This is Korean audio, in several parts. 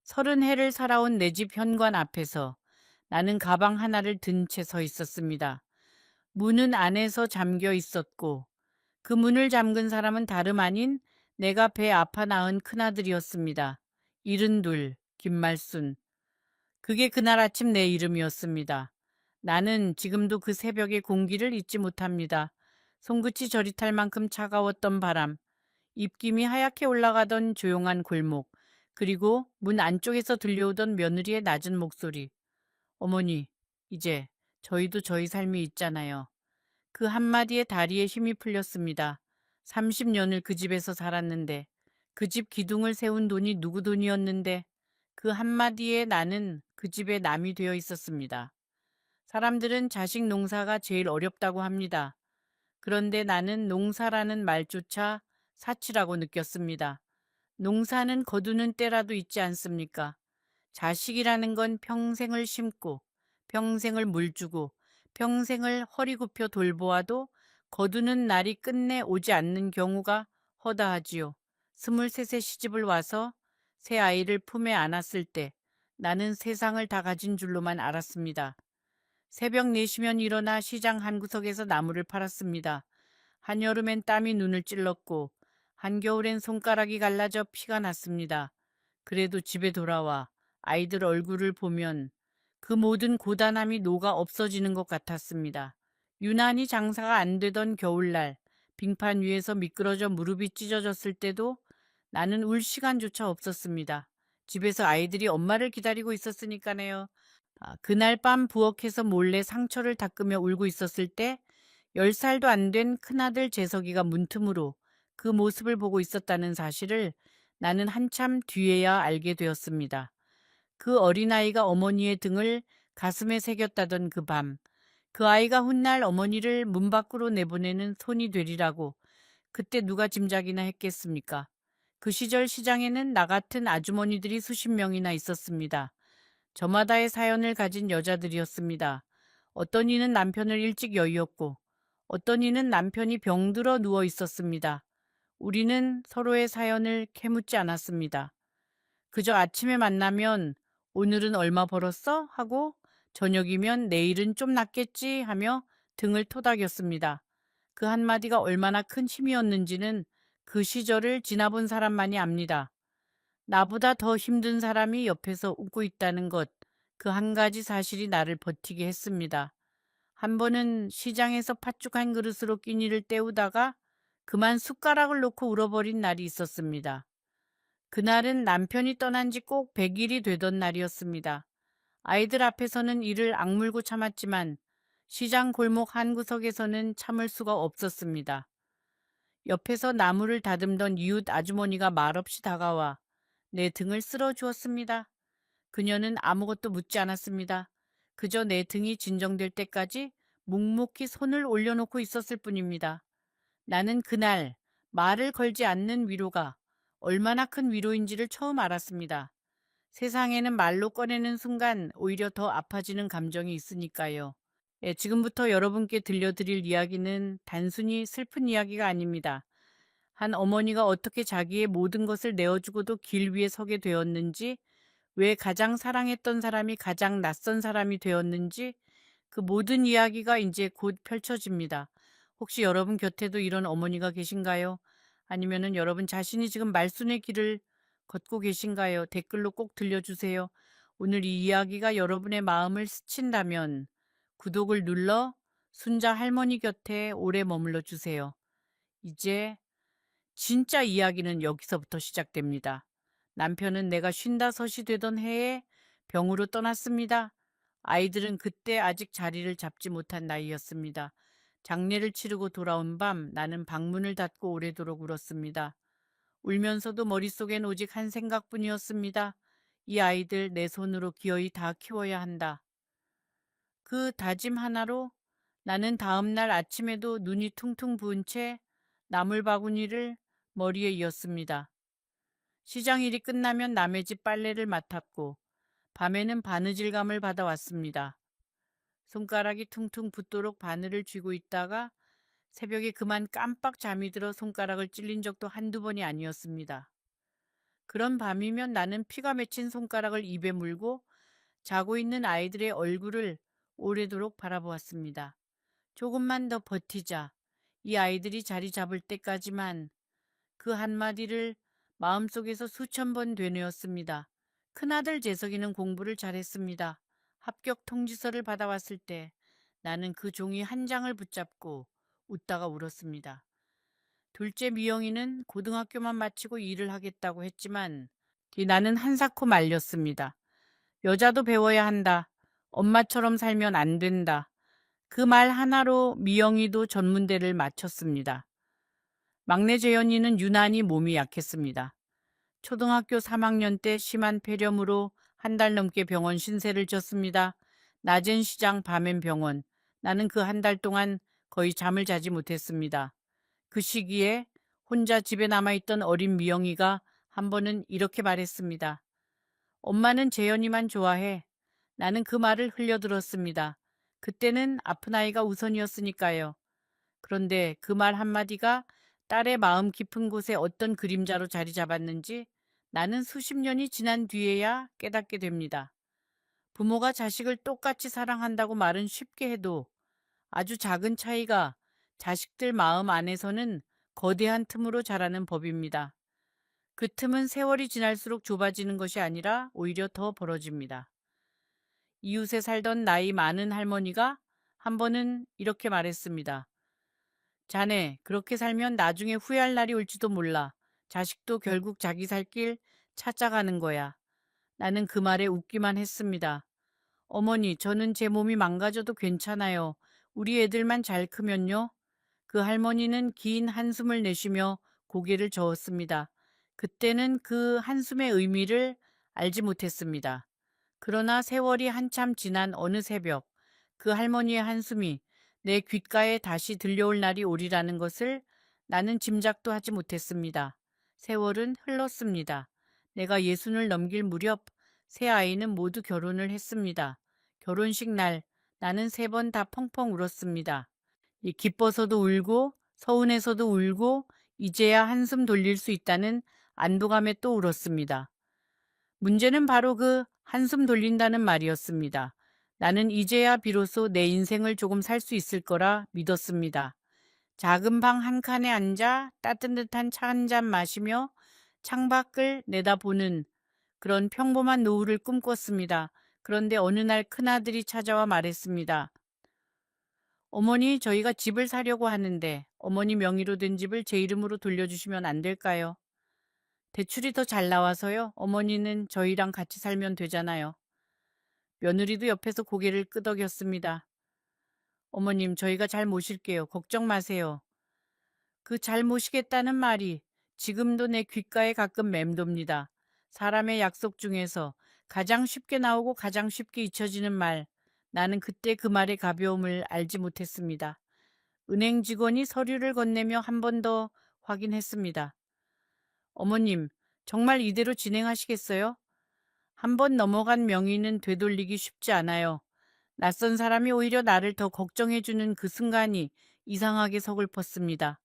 30해를 살아온 내 집 현관 앞에서 나는 가방 하나를 든 채 서 있었습니다. 문은 안에서 잠겨 있었고 그 문을 잠근 사람은 다름 아닌 내가 배 아파 낳은 큰아들이었습니다. 72, 김말순. 그게 그날 아침 내 이름이었습니다. 나는 지금도 그 새벽의 공기를 잊지 못합니다. 손끝이 저릿할 만큼 차가웠던 바람, 입김이 하얗게 올라가던 조용한 골목, 그리고 문 안쪽에서 들려오던 며느리의 낮은 목소리. 어머니, 이제 저희도 저희 삶이 있잖아요. 그 한마디에 다리에 힘이 풀렸습니다. 30년을 그 집에서 살았는데, 그 집 기둥을 세운 돈이 누구 돈이었는데, 그 한마디에 나는 그 집의 남이 되어 있었습니다. 사람들은 자식 농사가 제일 어렵다고 합니다. 그런데 나는 농사라는 말조차 사치라고 느꼈습니다. 농사는 거두는 때라도 있지 않습니까? 자식이라는 건 평생을 심고, 평생을 물주고, 평생을 허리 굽혀 돌보아도 거두는 날이 끝내 오지 않는 경우가 허다하지요. 23세 시집을 와서 새 아이를 품에 안았을 때 나는 세상을 다 가진 줄로만 알았습니다. 새벽 4시면 일어나 시장 한 구석에서 나무를 팔았습니다. 한여름엔 땀이 눈을 찔렀고 한겨울엔 손가락이 갈라져 피가 났습니다. 그래도 집에 돌아와 아이들 얼굴을 보면 그 모든 고단함이 녹아 없어지는 것 같았습니다. 유난히 장사가 안 되던 겨울날 빙판 위에서 미끄러져 무릎이 찢어졌을 때도 나는 울 시간조차 없었습니다. 집에서 아이들이 엄마를 기다리고 있었으니까네요. 그날 밤 부엌에서 몰래 상처를 닦으며 울고 있었을 때 10살도 안 된 큰아들 재석이가 문틈으로 그 모습을 보고 있었다는 사실을 나는 한참 뒤에야 알게 되었습니다. 그 어린아이가 어머니의 등을 가슴에 새겼다던 그 밤, 그 아이가 훗날 어머니를 문 밖으로 내보내는 손이 되리라고 그때 누가 짐작이나 했겠습니까? 그 시절 시장에는 나 같은 아주머니들이 수십 명이나 있었습니다. 저마다의 사연을 가진 여자들이었습니다. 어떤 이는 남편을 일찍 여의었고 어떤 이는 남편이 병들어 누워 있었습니다. 우리는 서로의 사연을 캐묻지 않았습니다. 그저 아침에 만나면 오늘은 얼마 벌었어? 하고 저녁이면 내일은 좀 낫겠지 하며 등을 토닥였습니다. 그 한마디가 얼마나 큰 힘이었는지는 그 시절을 지나본 사람만이 압니다. 나보다 더 힘든 사람이 옆에서 웃고 있다는 것, 그 한 가지 사실이 나를 버티게 했습니다. 한 번은 시장에서 팥죽 한 그릇으로 끼니를 때우다가 그만 숟가락을 놓고 울어버린 날이 있었습니다. 그날은 남편이 떠난 지 꼭 100일이 되던 날이었습니다. 아이들 앞에서는 이를 악물고 참았지만 시장 골목 한 구석에서는 참을 수가 없었습니다. 옆에서 나무를 다듬던 이웃 아주머니가 말없이 다가와 내 등을 쓸어 주었습니다. 그녀는 아무것도 묻지 않았습니다. 그저 내 등이 진정될 때까지 묵묵히 손을 올려놓고 있었을 뿐입니다. 나는 그날 말을 걸지 않는 위로가 얼마나 큰 위로인지를 처음 알았습니다. 세상에는 말로 꺼내는 순간 오히려 더 아파지는 감정이 있으니까요. 예, 지금부터 여러분께 들려드릴 이야기는 단순히 슬픈 이야기가 아닙니다. 한 어머니가 어떻게 자기의 모든 것을 내어주고도 길 위에 서게 되었는지, 왜 가장 사랑했던 사람이 가장 낯선 사람이 되었는지, 그 모든 이야기가 이제 곧 펼쳐집니다. 혹시 여러분 곁에도 이런 어머니가 계신가요? 아니면은 여러분 자신이 지금 말순의 길을 걷고 계신가요? 댓글로 꼭 들려주세요. 오늘 이 이야기가 여러분의 마음을 스친다면 구독을 눌러 순자 할머니 곁에 오래 머물러 주세요. 이제 진짜 이야기는 여기서부터 시작됩니다. 남편은 내가 55이 되던 해에 병으로 떠났습니다. 아이들은 그때 아직 자리를 잡지 못한 나이였습니다. 장례를 치르고 돌아온 밤 나는 방문을 닫고 오래도록 울었습니다. 울면서도 머릿속엔 오직 한 생각뿐이었습니다. 이 아이들 내 손으로 기어이 다 키워야 한다. 그 다짐 하나로 나는 다음 날 아침에도 눈이 퉁퉁 부은 채 나물 바구니를 머리에 이었습니다. 시장 일이 끝나면 남의 집 빨래를 맡았고 밤에는 바느질감을 받아왔습니다. 손가락이 퉁퉁 붓도록 바늘을 쥐고 있다가 새벽에 그만 깜빡 잠이 들어 손가락을 찔린 적도 한두 번이 아니었습니다. 그런 밤이면 나는 피가 맺힌 손가락을 입에 물고 자고 있는 아이들의 얼굴을 오래도록 바라보았습니다. 조금만 더 버티자. 이 아이들이 자리 잡을 때까지만. 그 한마디를 마음속에서 수천 번 되뇌었습니다. 큰아들 재석이는 공부를 잘했습니다. 합격 통지서를 받아왔을 때 나는 그 종이 한 장을 붙잡고 웃다가 울었습니다. 둘째 미영이는 고등학교만 마치고 일을 하겠다고 했지만 나는 한사코 말렸습니다. 여자도 배워야 한다. 엄마처럼 살면 안 된다. 그 말 하나로 미영이도 전문대를 마쳤습니다. 막내 재현이는 유난히 몸이 약했습니다. 초등학교 3학년 때 심한 폐렴으로 한 달 넘게 병원 신세를 졌습니다. 낮엔 시장, 밤엔 병원. 나는 그 한 달 동안 거의 잠을 자지 못했습니다. 그 시기에 혼자 집에 남아있던 어린 미영이가 한 번은 이렇게 말했습니다. 엄마는 재현이만 좋아해. 나는 그 말을 흘려들었습니다. 그때는 아픈 아이가 우선이었으니까요. 그런데 그 말 한마디가 딸의 마음 깊은 곳에 어떤 그림자로 자리 잡았는지 나는 수십 년이 지난 뒤에야 깨닫게 됩니다. 부모가 자식을 똑같이 사랑한다고 말은 쉽게 해도 아주 작은 차이가 자식들 마음 안에서는 거대한 틈으로 자라는 법입니다. 그 틈은 세월이 지날수록 좁아지는 것이 아니라 오히려 더 벌어집니다. 이웃에 살던 나이 많은 할머니가 한 번은 이렇게 말했습니다. 자네, 그렇게 살면 나중에 후회할 날이 올지도 몰라. 자식도 결국 자기 살 길 찾아가는 거야. 나는 그 말에 웃기만 했습니다. 어머니, 저는 제 몸이 망가져도 괜찮아요. 우리 애들만 잘 크면요. 그 할머니는 긴 한숨을 내쉬며 고개를 저었습니다. 그때는 그 한숨의 의미를 알지 못했습니다. 그러나 세월이 한참 지난 어느 새벽, 그 할머니의 한숨이 내 귓가에 다시 들려올 날이 오리라는 것을 나는 짐작도 하지 못했습니다. 세월은 흘렀습니다. 내가 예순을 넘길 무렵 세 아이는 모두 결혼을 했습니다. 결혼식 날 나는 세 번 다 펑펑 울었습니다. 기뻐서도 울고 서운해서도 울고 이제야 한숨 돌릴 수 있다는 안도감에 또 울었습니다. 문제는 바로 그 한숨 돌린다는 말이었습니다. 나는 이제야 비로소 내 인생을 조금 살 수 있을 거라 믿었습니다. 작은 방 한 칸에 앉아 따뜻한 차 한 잔 마시며 창밖을 내다보는 그런 평범한 노후를 꿈꿨습니다. 그런데 어느 날 큰아들이 찾아와 말했습니다. 어머니, 저희가 집을 사려고 하는데 어머니 명의로 된 집을 제 이름으로 돌려주시면 안 될까요? 대출이 더 잘 나와서요. 어머니는 저희랑 같이 살면 되잖아요. 며느리도 옆에서 고개를 끄덕였습니다. 어머님, 저희가 잘 모실게요. 걱정 마세요. 그 잘 모시겠다는 말이 지금도 내 귓가에 가끔 맴돕니다. 사람의 약속 중에서 가장 쉽게 나오고 가장 쉽게 잊혀지는 말. 나는 그때 그 말의 가벼움을 알지 못했습니다. 은행 직원이 서류를 건네며 한 번 더 확인했습니다. 어머님, 정말 이대로 진행하시겠어요? 한 번 넘어간 명의는 되돌리기 쉽지 않아요. 낯선 사람이 오히려 나를 더 걱정해주는 그 순간이 이상하게 서글펐습니다.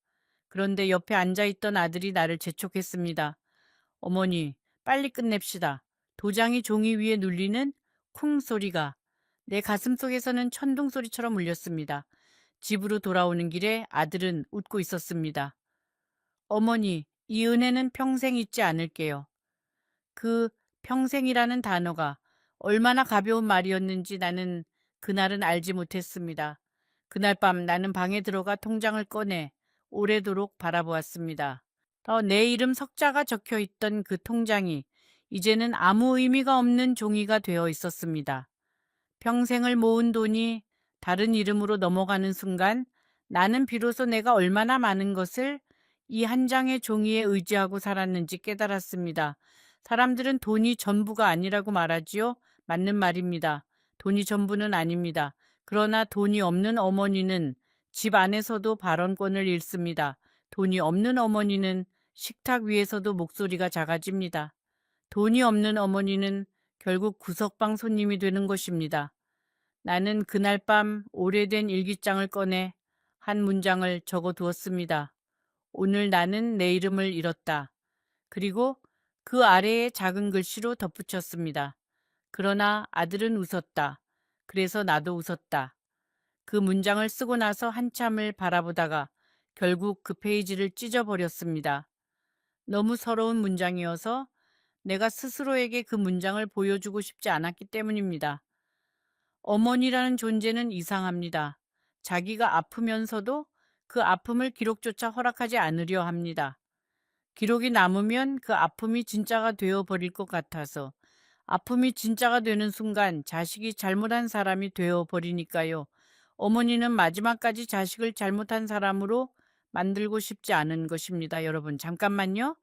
그런데 옆에 앉아있던 아들이 나를 재촉했습니다. 어머니, 빨리 끝냅시다. 도장이 종이 위에 눌리는 쿵 소리가 내 가슴 속에서는 천둥 소리처럼 울렸습니다. 집으로 돌아오는 길에 아들은 웃고 있었습니다. 어머니, 이 은혜는 평생 잊지 않을게요. 그 평생이라는 단어가 얼마나 가벼운 말이었는지 나는 그날은 알지 못했습니다. 그날 밤 나는 방에 들어가 통장을 꺼내 오래도록 바라보았습니다. 내 이름 석자가 적혀 있던 그 통장이 이제는 아무 의미가 없는 종이가 되어 있었습니다. 평생을 모은 돈이 다른 이름으로 넘어가는 순간 나는 비로소 내가 얼마나 많은 것을 이 한 장의 종이에 의지하고 살았는지 깨달았습니다. 사람들은 돈이 전부가 아니라고 말하지요. 맞는 말입니다. 돈이 전부는 아닙니다. 그러나 돈이 없는 어머니는 집 안에서도 발언권을 잃습니다. 돈이 없는 어머니는 식탁 위에서도 목소리가 작아집니다. 돈이 없는 어머니는 결국 구석방 손님이 되는 것입니다. 나는 그날 밤 오래된 일기장을 꺼내 한 문장을 적어 두었습니다. 오늘 나는 내 이름을 잃었다. 그리고 그 아래에 작은 글씨로 덧붙였습니다. 그러나 아들은 웃었다. 그래서 나도 웃었다. 그 문장을 쓰고 나서 한참을 바라보다가 결국 그 페이지를 찢어버렸습니다. 너무 서러운 문장이어서 내가 스스로에게 그 문장을 보여주고 싶지 않았기 때문입니다. 어머니라는 존재는 이상합니다. 자기가 아프면서도 그 아픔을 기록조차 허락하지 않으려 합니다. 기록이 남으면 그 아픔이 진짜가 되어 버릴 것 같아서 아픔이 진짜가 되는 순간 자식이 잘못한 사람이 되어 버리니까요. 어머니는 마지막까지 자식을 잘못한 사람으로 만들고 싶지 않은 것입니다. 여러분, 잠깐만요.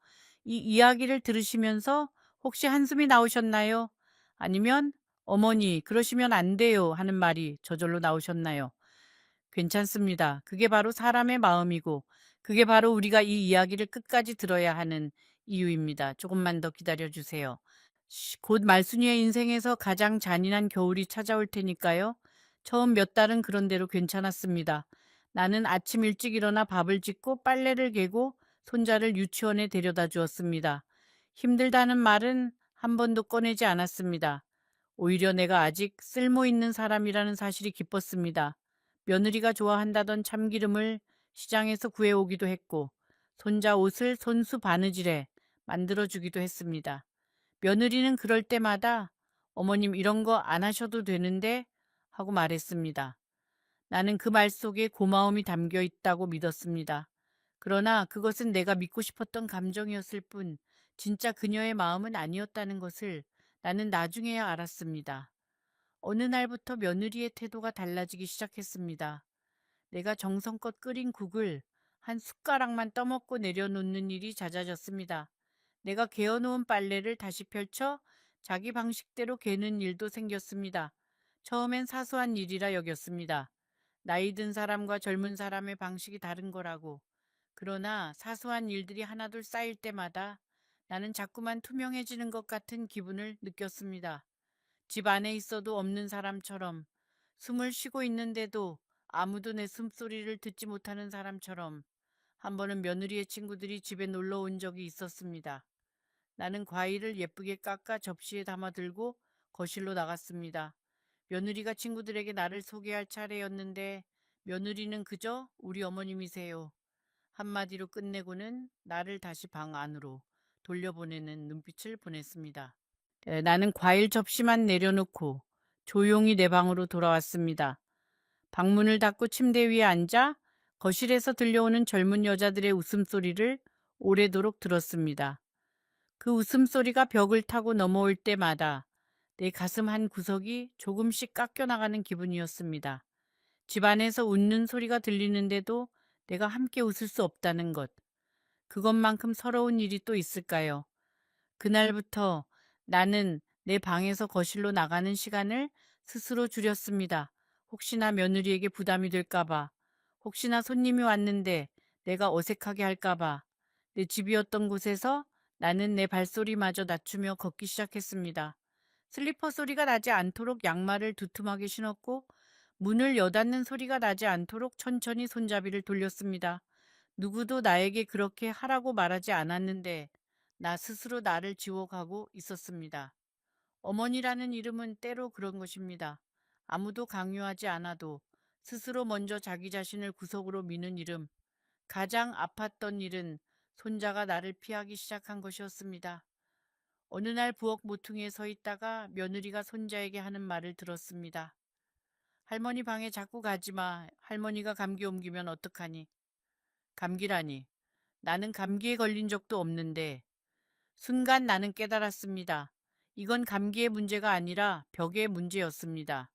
이 이야기를 들으시면서 혹시 한숨이 나오셨나요? 아니면 어머니, 그러시면 안 돼요 하는 말이 저절로 나오셨나요? 괜찮습니다. 그게 바로 사람의 마음이고, 그게 바로 우리가 이 이야기를 끝까지 들어야 하는 이유입니다. 조금만 더 기다려 주세요. 곧 말순이의 인생에서 가장 잔인한 겨울이 찾아올 테니까요. 처음 몇 달은 그런 대로 괜찮았습니다. 나는 아침 일찍 일어나 밥을 짓고 빨래를 개고 손자를 유치원에 데려다 주었습니다. 힘들다는 말은 한 번도 꺼내지 않았습니다. 오히려 내가 아직 쓸모 있는 사람이라는 사실이 기뻤습니다. 며느리가 좋아한다던 참기름을 시장에서 구해오기도 했고, 손자 옷을 손수 바느질에 만들어주기도 했습니다. 며느리는 그럴 때마다 어머님 이런 거 안 하셔도 되는데 하고 말했습니다. 나는 그 말 속에 고마움이 담겨 있다고 믿었습니다. 그러나 그것은 내가 믿고 싶었던 감정이었을 뿐 진짜 그녀의 마음은 아니었다는 것을 나는 나중에야 알았습니다. 어느 날부터 며느리의 태도가 달라지기 시작했습니다. 내가 정성껏 끓인 국을 한 숟가락만 떠먹고 내려놓는 일이 잦아졌습니다. 내가 개어놓은 빨래를 다시 펼쳐 자기 방식대로 개는 일도 생겼습니다. 처음엔 사소한 일이라 여겼습니다. 나이 든 사람과 젊은 사람의 방식이 다른 거라고. 그러나 사소한 일들이 하나둘 쌓일 때마다 나는 자꾸만 투명해지는 것 같은 기분을 느꼈습니다. 집 안에 있어도 없는 사람처럼, 숨을 쉬고 있는데도 아무도 내 숨소리를 듣지 못하는 사람처럼. 한 번은 며느리의 친구들이 집에 놀러 온 적이 있었습니다. 나는 과일을 예쁘게 깎아 접시에 담아 들고 거실로 나갔습니다. 며느리가 친구들에게 나를 소개할 차례였는데 며느리는 그저 우리 어머님이세요 한마디로 끝내고는 나를 다시 방 안으로 돌려보내는 눈빛을 보냈습니다. 나는 과일 접시만 내려놓고 조용히 내 방으로 돌아왔습니다. 방문을 닫고 침대 위에 앉아 거실에서 들려오는 젊은 여자들의 웃음소리를 오래도록 들었습니다. 그 웃음소리가 벽을 타고 넘어올 때마다 내 가슴 한 구석이 조금씩 깎여나가는 기분이었습니다. 집안에서 웃는 소리가 들리는데도 내가 함께 웃을 수 없다는 것. 그것만큼 서러운 일이 또 있을까요? 그날부터 나는 내 방에서 거실로 나가는 시간을 스스로 줄였습니다. 혹시나 며느리에게 부담이 될까봐, 혹시나 손님이 왔는데 내가 어색하게 할까봐, 내 집이었던 곳에서 나는 내 발소리마저 낮추며 걷기 시작했습니다. 슬리퍼 소리가 나지 않도록 양말을 두툼하게 신었고, 문을 여닫는 소리가 나지 않도록 천천히 손잡이를 돌렸습니다. 누구도 나에게 그렇게 하라고 말하지 않았는데 나 스스로 나를 지워가고 있었습니다. 어머니라는 이름은 때로 그런 것입니다. 아무도 강요하지 않아도 스스로 먼저 자기 자신을 구석으로 미는 이름. 가장 아팠던 일은 손자가 나를 피하기 시작한 것이었습니다. 어느 날 부엌 모퉁이에 서 있다가 며느리가 손자에게 하는 말을 들었습니다. 할머니 방에 자꾸 가지 마. 할머니가 감기 옮기면 어떡하니? 감기라니. 나는 감기에 걸린 적도 없는데 순간 나는 깨달았습니다. 이건 감기의 문제가 아니라 벽의 문제였습니다.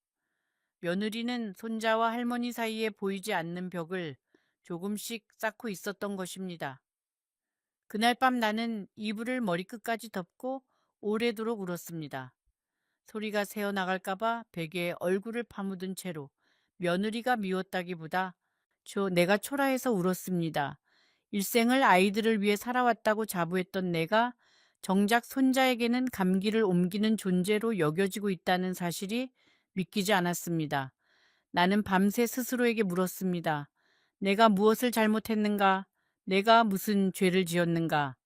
며느리는 손자와 할머니 사이에 보이지 않는 벽을 조금씩 쌓고 있었던 것입니다. 그날 밤 나는 이불을 머리끝까지 덮고 오래도록 울었습니다. 소리가 새어나갈까봐 베개에 얼굴을 파묻은 채로 며느리가 미웠다기보다 내가 초라해서 울었습니다. 일생을 아이들을 위해 살아왔다고 자부했던 내가 정작 손자에게는 감기를 옮기는 존재로 여겨지고 있다는 사실이 믿기지 않았습니다. 나는 밤새 스스로에게 물었습니다. 내가 무엇을 잘못했는가? 내가 무슨 죄를 지었는가?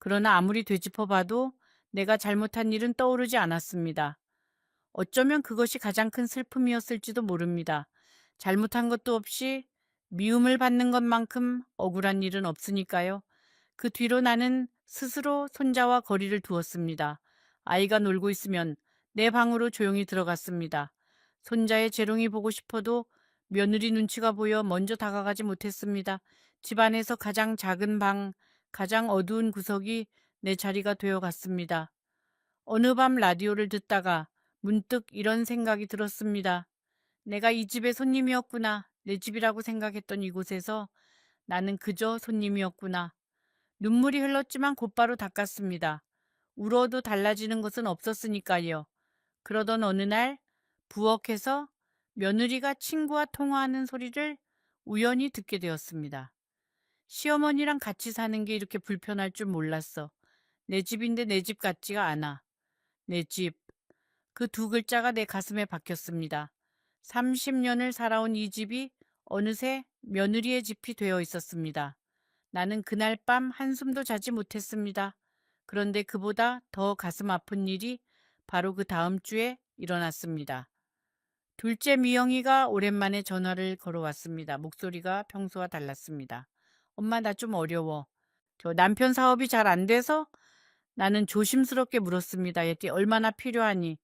그러나 아무리 되짚어봐도 내가 잘못한 일은 떠오르지 않았습니다. 어쩌면 그것이 가장 큰 슬픔이었을지도 모릅니다. 잘못한 것도 없이 미움을 받는 것만큼 억울한 일은 없으니까요. 그 뒤로 나는 스스로 손자와 거리를 두었습니다. 아이가 놀고 있으면 내 방으로 조용히 들어갔습니다. 손자의 재롱이 보고 싶어도 며느리 눈치가 보여 먼저 다가가지 못했습니다. 집안에서 가장 작은 방, 가장 어두운 구석이 내 자리가 되어 갔습니다. 어느 밤 라디오를 듣다가 문득 이런 생각이 들었습니다. 내가 이 집의 손님이었구나. 내 집이라고 생각했던 이곳에서 나는 그저 손님이었구나. 눈물이 흘렀지만 곧바로 닦았습니다. 울어도 달라지는 것은 없었으니까요. 그러던 어느 날 부엌에서 며느리가 친구와 통화하는 소리를 우연히 듣게 되었습니다. 시어머니랑 같이 사는 게 이렇게 불편할 줄 몰랐어. 내 집인데 내 집 같지가 않아. 내 집. 그 두 글자가 내 가슴에 박혔습니다. 30년을 살아온 이 집이 어느새 며느리의 집이 되어 있었습니다. 나는 그날 밤 한숨도 자지 못했습니다. 그런데 그보다 더 가슴 아픈 일이 바로 그 다음 주에 일어났습니다. 둘째 미영이가 오랜만에 전화를 걸어왔습니다. 목소리가 평소와 달랐습니다. 엄마, 나 좀 어려워. 저 남편 사업이 잘 안 돼서? 나는 조심스럽게 물었습니다. 얘 얼마나 필요하니?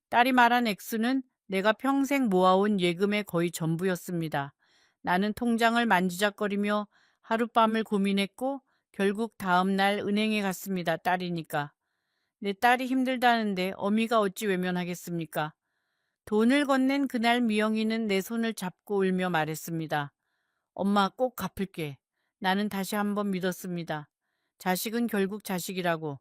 딸이 말한 액수는 내가 평생 모아온 예금의 거의 전부였습니다. 나는 통장을 만지작거리며 하룻밤을 고민했고 결국 다음 날 은행에 갔습니다. 딸이니까. 내 딸이 힘들다는데 어미가 어찌 외면하겠습니까? 돈을 건넨 그날 미영이는 내 손을 잡고 울며 말했습니다. 엄마, 꼭 갚을게. 나는 다시 한번 믿었습니다. 자식은 결국 자식이라고.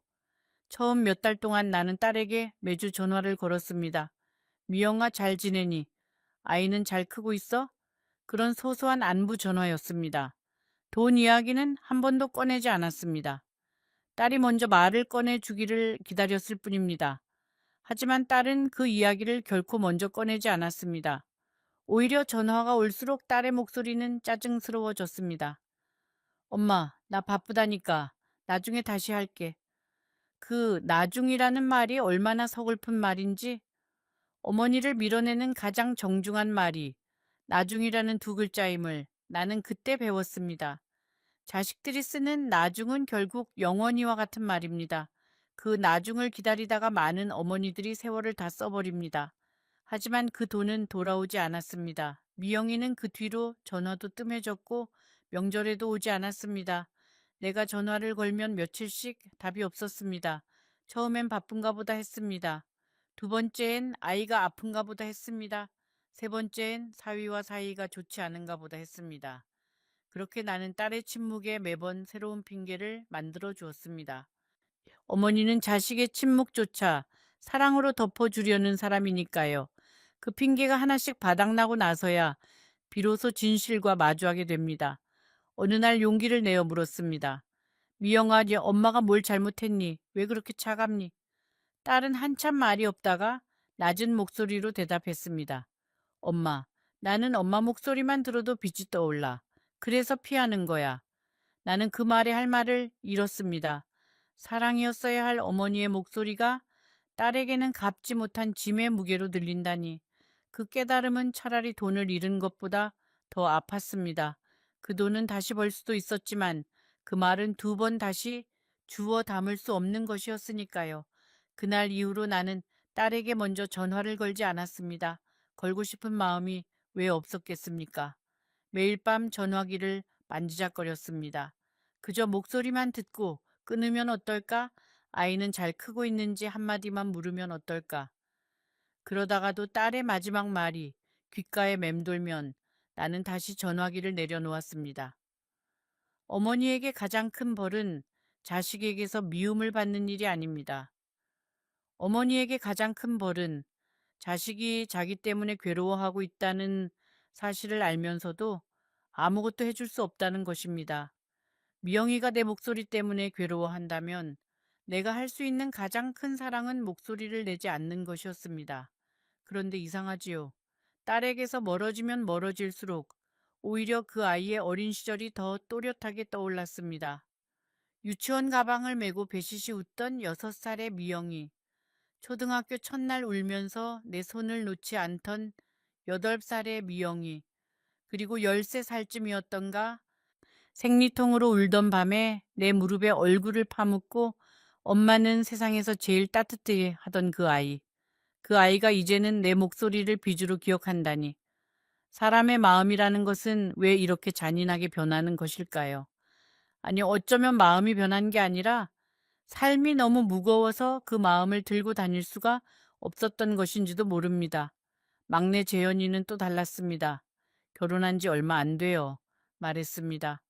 처음 몇 달 동안 나는 딸에게 매주 전화를 걸었습니다. 미영아, 잘 지내니? 아이는 잘 크고 있어? 그런 소소한 안부 전화였습니다. 돈 이야기는 한 번도 꺼내지 않았습니다. 딸이 먼저 말을 꺼내주기를 기다렸을 뿐입니다. 하지만 딸은 그 이야기를 결코 먼저 꺼내지 않았습니다. 오히려 전화가 올수록 딸의 목소리는 짜증스러워졌습니다. 엄마, 나 바쁘다니까. 나중에 다시 할게. 그 나중이라는 말이 얼마나 서글픈 말인지 어머니를 밀어내는 가장 정중한 말이 나중이라는 두 글자임을 나는 그때 배웠습니다. 자식들이 쓰는 나중은 결국 영원히와 같은 말입니다. 그 나중을 기다리다가 많은 어머니들이 세월을 다 써버립니다. 하지만 그 돈은 돌아오지 않았습니다. 미영이는 그 뒤로 전화도 뜸해졌고 명절에도 오지 않았습니다. 내가 전화를 걸면 며칠씩 답이 없었습니다. 처음엔 바쁜가 보다 했습니다. 두 번째엔 아이가 아픈가 보다 했습니다. 세 번째엔 사위와 사이가 좋지 않은가 보다 했습니다. 그렇게 나는 딸의 침묵에 매번 새로운 핑계를 만들어 주었습니다. 어머니는 자식의 침묵조차 사랑으로 덮어주려는 사람이니까요. 그 핑계가 하나씩 바닥나고 나서야 비로소 진실과 마주하게 됩니다. 어느 날 용기를 내어 물었습니다. 미영아, 네 엄마가 뭘 잘못했니? 왜 그렇게 차갑니? 딸은 한참 말이 없다가 낮은 목소리로 대답했습니다. 엄마, 나는 엄마 목소리만 들어도 빛이 떠올라. 그래서 피하는 거야. 나는 그 말에 할 말을 잃었습니다. 사랑이었어야 할 어머니의 목소리가 딸에게는 갚지 못한 짐의 무게로 들린다니. 그 깨달음은 차라리 돈을 잃은 것보다 더 아팠습니다. 그 돈은 다시 벌 수도 있었지만 그 말은 두 번 다시 주워 담을 수 없는 것이었으니까요. 그날 이후로 나는 딸에게 먼저 전화를 걸지 않았습니다. 걸고 싶은 마음이 왜 없었겠습니까? 매일 밤 전화기를 만지작거렸습니다. 그저 목소리만 듣고 끊으면 어떨까? 아이는 잘 크고 있는지 한마디만 물으면 어떨까? 그러다가도 딸의 마지막 말이 귓가에 맴돌면 나는 다시 전화기를 내려놓았습니다. 어머니에게 가장 큰 벌은 자식에게서 미움을 받는 일이 아닙니다. 어머니에게 가장 큰 벌은 자식이 자기 때문에 괴로워하고 있다는 사실을 알면서도 아무것도 해줄 수 없다는 것입니다. 미영이가 내 목소리 때문에 괴로워한다면 내가 할 수 있는 가장 큰 사랑은 목소리를 내지 않는 것이었습니다. 그런데 이상하지요. 딸에게서 멀어지면 멀어질수록 오히려 그 아이의 어린 시절이 더 또렷하게 떠올랐습니다. 유치원 가방을 메고 배시시 웃던 6살의 미영이, 초등학교 첫날 울면서 내 손을 놓지 않던 8살의 미영이, 그리고 13살쯤이었던가 생리통으로 울던 밤에 내 무릎에 얼굴을 파묻고 엄마는 세상에서 제일 따뜻해 하던 그 아이. 그 아이가 이제는 내 목소리를 비주로 기억한다니. 사람의 마음이라는 것은 왜 이렇게 잔인하게 변하는 것일까요? 아니, 어쩌면 마음이 변한 게 아니라 삶이 너무 무거워서 그 마음을 들고 다닐 수가 없었던 것인지도 모릅니다. 막내 재현이는 또 달랐습니다. 결혼한 지 얼마 안 돼요. 말했습니다.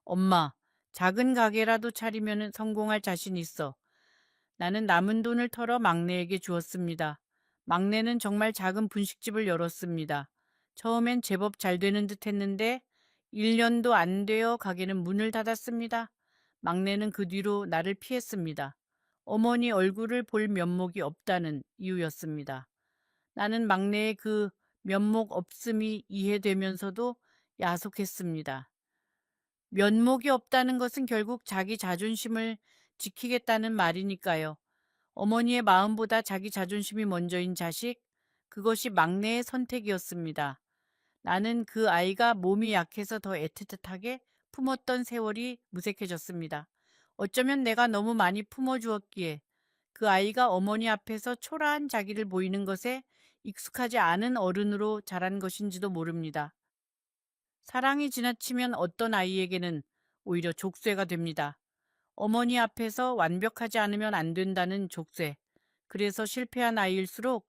엄마, 작은 가게라도 차리면 성공할 자신 있어. 나는 남은 돈을 털어 막내에게 주었습니다. 막내는 정말 작은 분식집을 열었습니다. 처음엔 제법 잘 되는 듯 했는데 1년도 안 되어 가게는 문을 닫았습니다. 막내는 그 뒤로 나를 피했습니다. 어머니 얼굴을 볼 면목이 없다는 이유였습니다. 나는 막내의 그 면목 없음이 이해되면서도 야속했습니다. 면목이 없다는 것은 결국 자기 자존심을 지키겠다는 말이니까요. 어머니의 마음보다 자기 자존심이 먼저인 자식, 그것이 막내의 선택이었습니다. 나는 그 아이가 몸이 약해서 더 애틋하게 품었던 세월이 무색해졌습니다. 어쩌면 내가 너무 많이 품어주었기에 그 아이가 어머니 앞에서 초라한 자기를 보이는 것에 익숙하지 않은 어른으로 자란 것인지도 모릅니다. 사랑이 지나치면 어떤 아이에게는 오히려 족쇄가 됩니다. 어머니 앞에서 완벽하지 않으면 안 된다는 족쇄. 그래서 실패한 아이일수록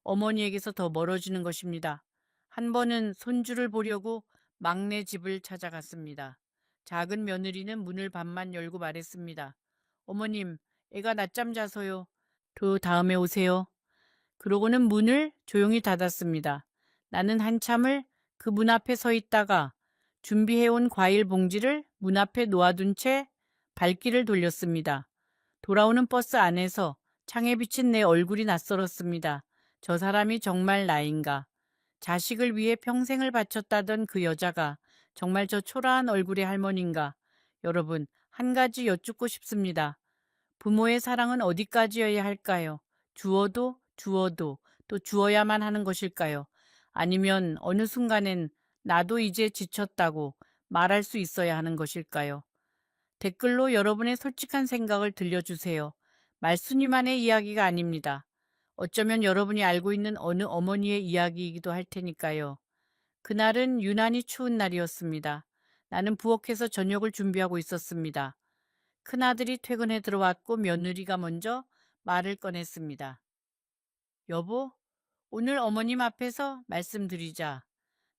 어머니에게서 더 멀어지는 것입니다. 한 번은 손주를 보려고 막내 집을 찾아갔습니다. 작은 며느리는 문을 반만 열고 말했습니다. 어머님, 애가 낮잠 자서요. 그 다음에 오세요. 그러고는 문을 조용히 닫았습니다. 나는 한참을 그 문 앞에 서 있다가 준비해온 과일 봉지를 문 앞에 놓아둔 채 발길을 돌렸습니다. 돌아오는 버스 안에서 창에 비친 내 얼굴이 낯설었습니다. 저 사람이 정말 나인가? 자식을 위해 평생을 바쳤다던 그 여자가 정말 저 초라한 얼굴의 할머니인가? 여러분, 한 가지 여쭙고 싶습니다. 부모의 사랑은 어디까지여야 할까요? 주어도 주어도 또 주어야만 하는 것일까요? 아니면 어느 순간엔 나도 이제 지쳤다고 말할 수 있어야 하는 것일까요? 댓글로 여러분의 솔직한 생각을 들려주세요. 말순이만의 이야기가 아닙니다. 어쩌면 여러분이 알고 있는 어느 어머니의 이야기이기도 할 테니까요. 그날은 유난히 추운 날이었습니다. 나는 부엌에서 저녁을 준비하고 있었습니다. 큰아들이 퇴근해 들어왔고 며느리가 먼저 말을 꺼냈습니다. 여보, 오늘 어머님 앞에서 말씀드리자.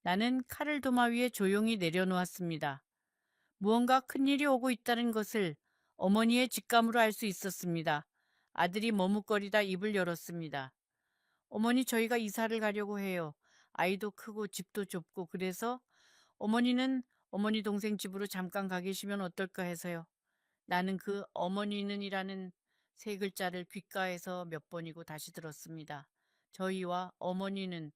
나는 칼을 도마 위에 조용히 내려놓았습니다. 무언가 큰일이 오고 있다는 것을 어머니의 직감으로 알 수 있었습니다. 아들이 머뭇거리다 입을 열었습니다. 어머니, 저희가 이사를 가려고 해요. 아이도 크고 집도 좁고 그래서 어머니는 어머니 동생 집으로 잠깐 가 계시면 어떨까 해서요. 나는 그 어머니는이라는 세 글자를 귓가에서 몇 번이고 다시 들었습니다. 저희와 어머니는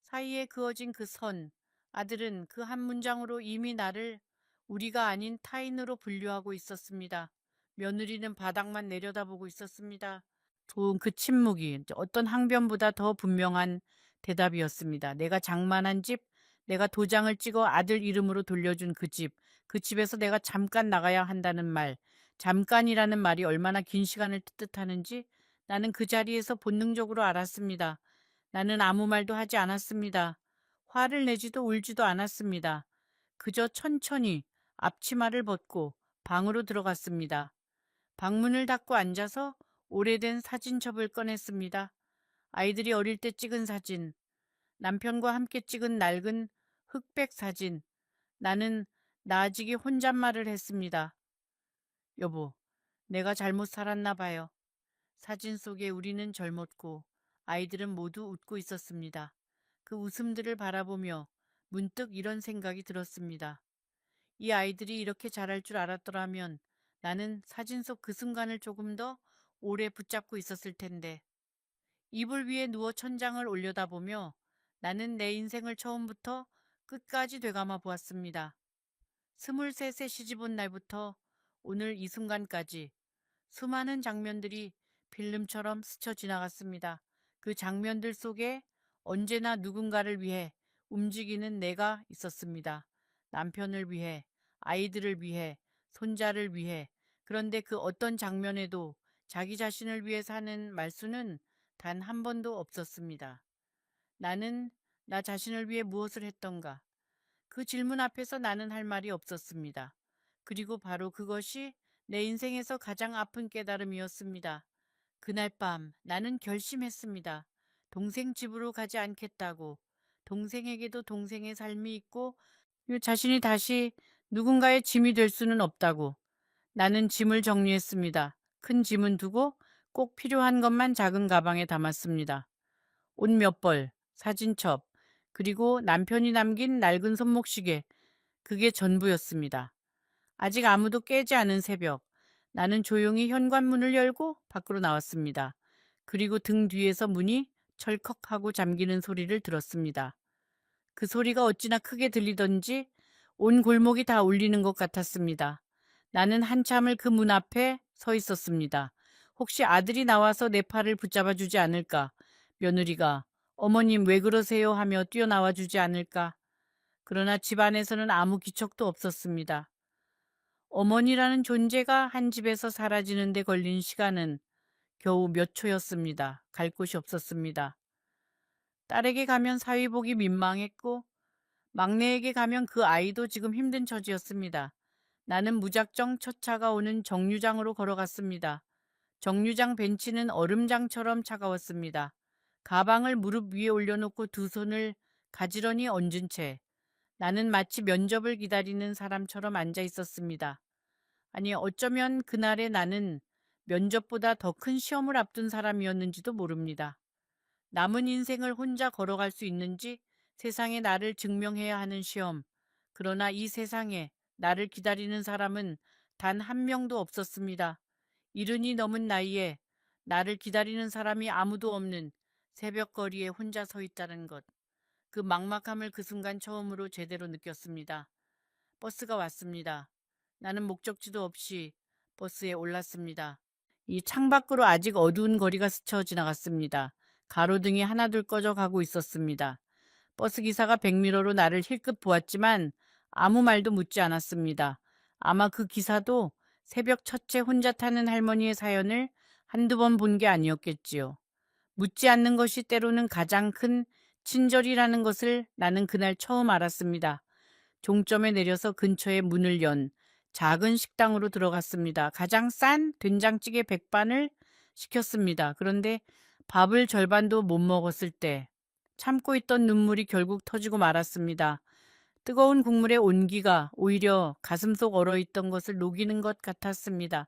사이에 그어진 그 선, 아들은 그 한 문장으로 이미 나를 우리가 아닌 타인으로 분류하고 있었습니다. 며느리는 바닥만 내려다보고 있었습니다. 좋은 그 침묵이 어떤 항변보다 더 분명한 대답이었습니다. 내가 장만한 집, 내가 도장을 찍어 아들 이름으로 돌려준 그 집, 그 집에서 내가 잠깐 나가야 한다는 말, 잠깐이라는 말이 얼마나 긴 시간을 뜻하는지 나는 그 자리에서 본능적으로 알았습니다. 나는 아무 말도 하지 않았습니다. 화를 내지도 울지도 않았습니다. 그저 천천히 앞치마를 벗고 방으로 들어갔습니다. 방문을 닫고 앉아서 오래된 사진첩을 꺼냈습니다. 아이들이 어릴 때 찍은 사진, 남편과 함께 찍은 낡은 흑백 사진. 나는 나아지게 혼잣말을 했습니다. 여보, 내가 잘못 살았나 봐요. 사진 속에 우리는 젊었고 아이들은 모두 웃고 있었습니다. 그 웃음들을 바라보며 문득 이런 생각이 들었습니다. 이 아이들이 이렇게 잘할 줄 알았더라면 나는 사진 속 그 순간을 조금 더 오래 붙잡고 있었을 텐데. 이불 위에 누워 천장을 올려다보며 나는 내 인생을 처음부터 끝까지 되감아 보았습니다. 23세 시집 온 날부터 오늘 이 순간까지 수많은 장면들이 필름처럼 스쳐 지나갔습니다. 그 장면들 속에 언제나 누군가를 위해 움직이는 내가 있었습니다. 남편을 위해, 아이들을 위해, 손자를 위해. 그런데 그 어떤 장면에도 자기 자신을 위해 사는 말수는 단 한 번도 없었습니다. 나는 나 자신을 위해 무엇을 했던가? 그 질문 앞에서 나는 할 말이 없었습니다. 그리고 바로 그것이 내 인생에서 가장 아픈 깨달음이었습니다. 그날 밤 나는 결심했습니다. 동생 집으로 가지 않겠다고. 동생에게도 동생의 삶이 있고 자신이 다시 누군가의 짐이 될 수는 없다고. 나는 짐을 정리했습니다. 큰 짐은 두고 꼭 필요한 것만 작은 가방에 담았습니다. 옷 몇 벌, 사진첩, 그리고 남편이 남긴 낡은 손목시계, 그게 전부였습니다. 아직 아무도 깨지 않은 새벽, 나는 조용히 현관문을 열고 밖으로 나왔습니다. 그리고 등 뒤에서 문이 철컥하고 잠기는 소리를 들었습니다. 그 소리가 어찌나 크게 들리던지 온 골목이 다 울리는 것 같았습니다. 나는 한참을 그 문 앞에 서 있었습니다. 혹시 아들이 나와서 내 팔을 붙잡아 주지 않을까? 며느리가 어머님 왜 그러세요 하며 뛰어나와 주지 않을까? 그러나 집 안에서는 아무 기척도 없었습니다. 어머니라는 존재가 한 집에서 사라지는 데 걸린 시간은 겨우 몇 초였습니다. 갈 곳이 없었습니다. 딸에게 가면 사위복이 민망했고 막내에게 가면 그 아이도 지금 힘든 처지였습니다. 나는 무작정 첫 차가 오는 정류장으로 걸어갔습니다. 정류장 벤치는 얼음장처럼 차가웠습니다. 가방을 무릎 위에 올려놓고 두 손을 가지런히 얹은 채 나는 마치 면접을 기다리는 사람처럼 앉아 있었습니다. 아니, 어쩌면 그날의 나는 면접보다 더 큰 시험을 앞둔 사람이었는지도 모릅니다. 남은 인생을 혼자 걸어갈 수 있는지 세상에 나를 증명해야 하는 시험. 그러나 이 세상에 나를 기다리는 사람은 단 한 명도 없었습니다. 이른이 넘은 나이에 나를 기다리는 사람이 아무도 없는 새벽거리에 혼자 서 있다는 것. 그 막막함을 그 순간 처음으로 제대로 느꼈습니다. 버스가 왔습니다. 나는 목적지도 없이 버스에 올랐습니다. 이 창밖으로 아직 어두운 거리가 스쳐 지나갔습니다. 가로등이 하나둘 꺼져가고 있었습니다. 버스 기사가 백미러로 나를 힐끗 보았지만 아무 말도 묻지 않았습니다. 아마 그 기사도 새벽 첫째 혼자 타는 할머니의 사연을 한두 번 본 게 아니었겠지요. 묻지 않는 것이 때로는 가장 큰 친절이라는 것을 나는 그날 처음 알았습니다. 종점에 내려서 근처에 문을 연 작은 식당으로 들어갔습니다. 가장 싼 된장찌개 백반을 시켰습니다. 그런데 밥을 절반도 못 먹었을 때 참고 있던 눈물이 결국 터지고 말았습니다. 뜨거운 국물의 온기가 오히려 가슴속 얼어있던 것을 녹이는 것 같았습니다.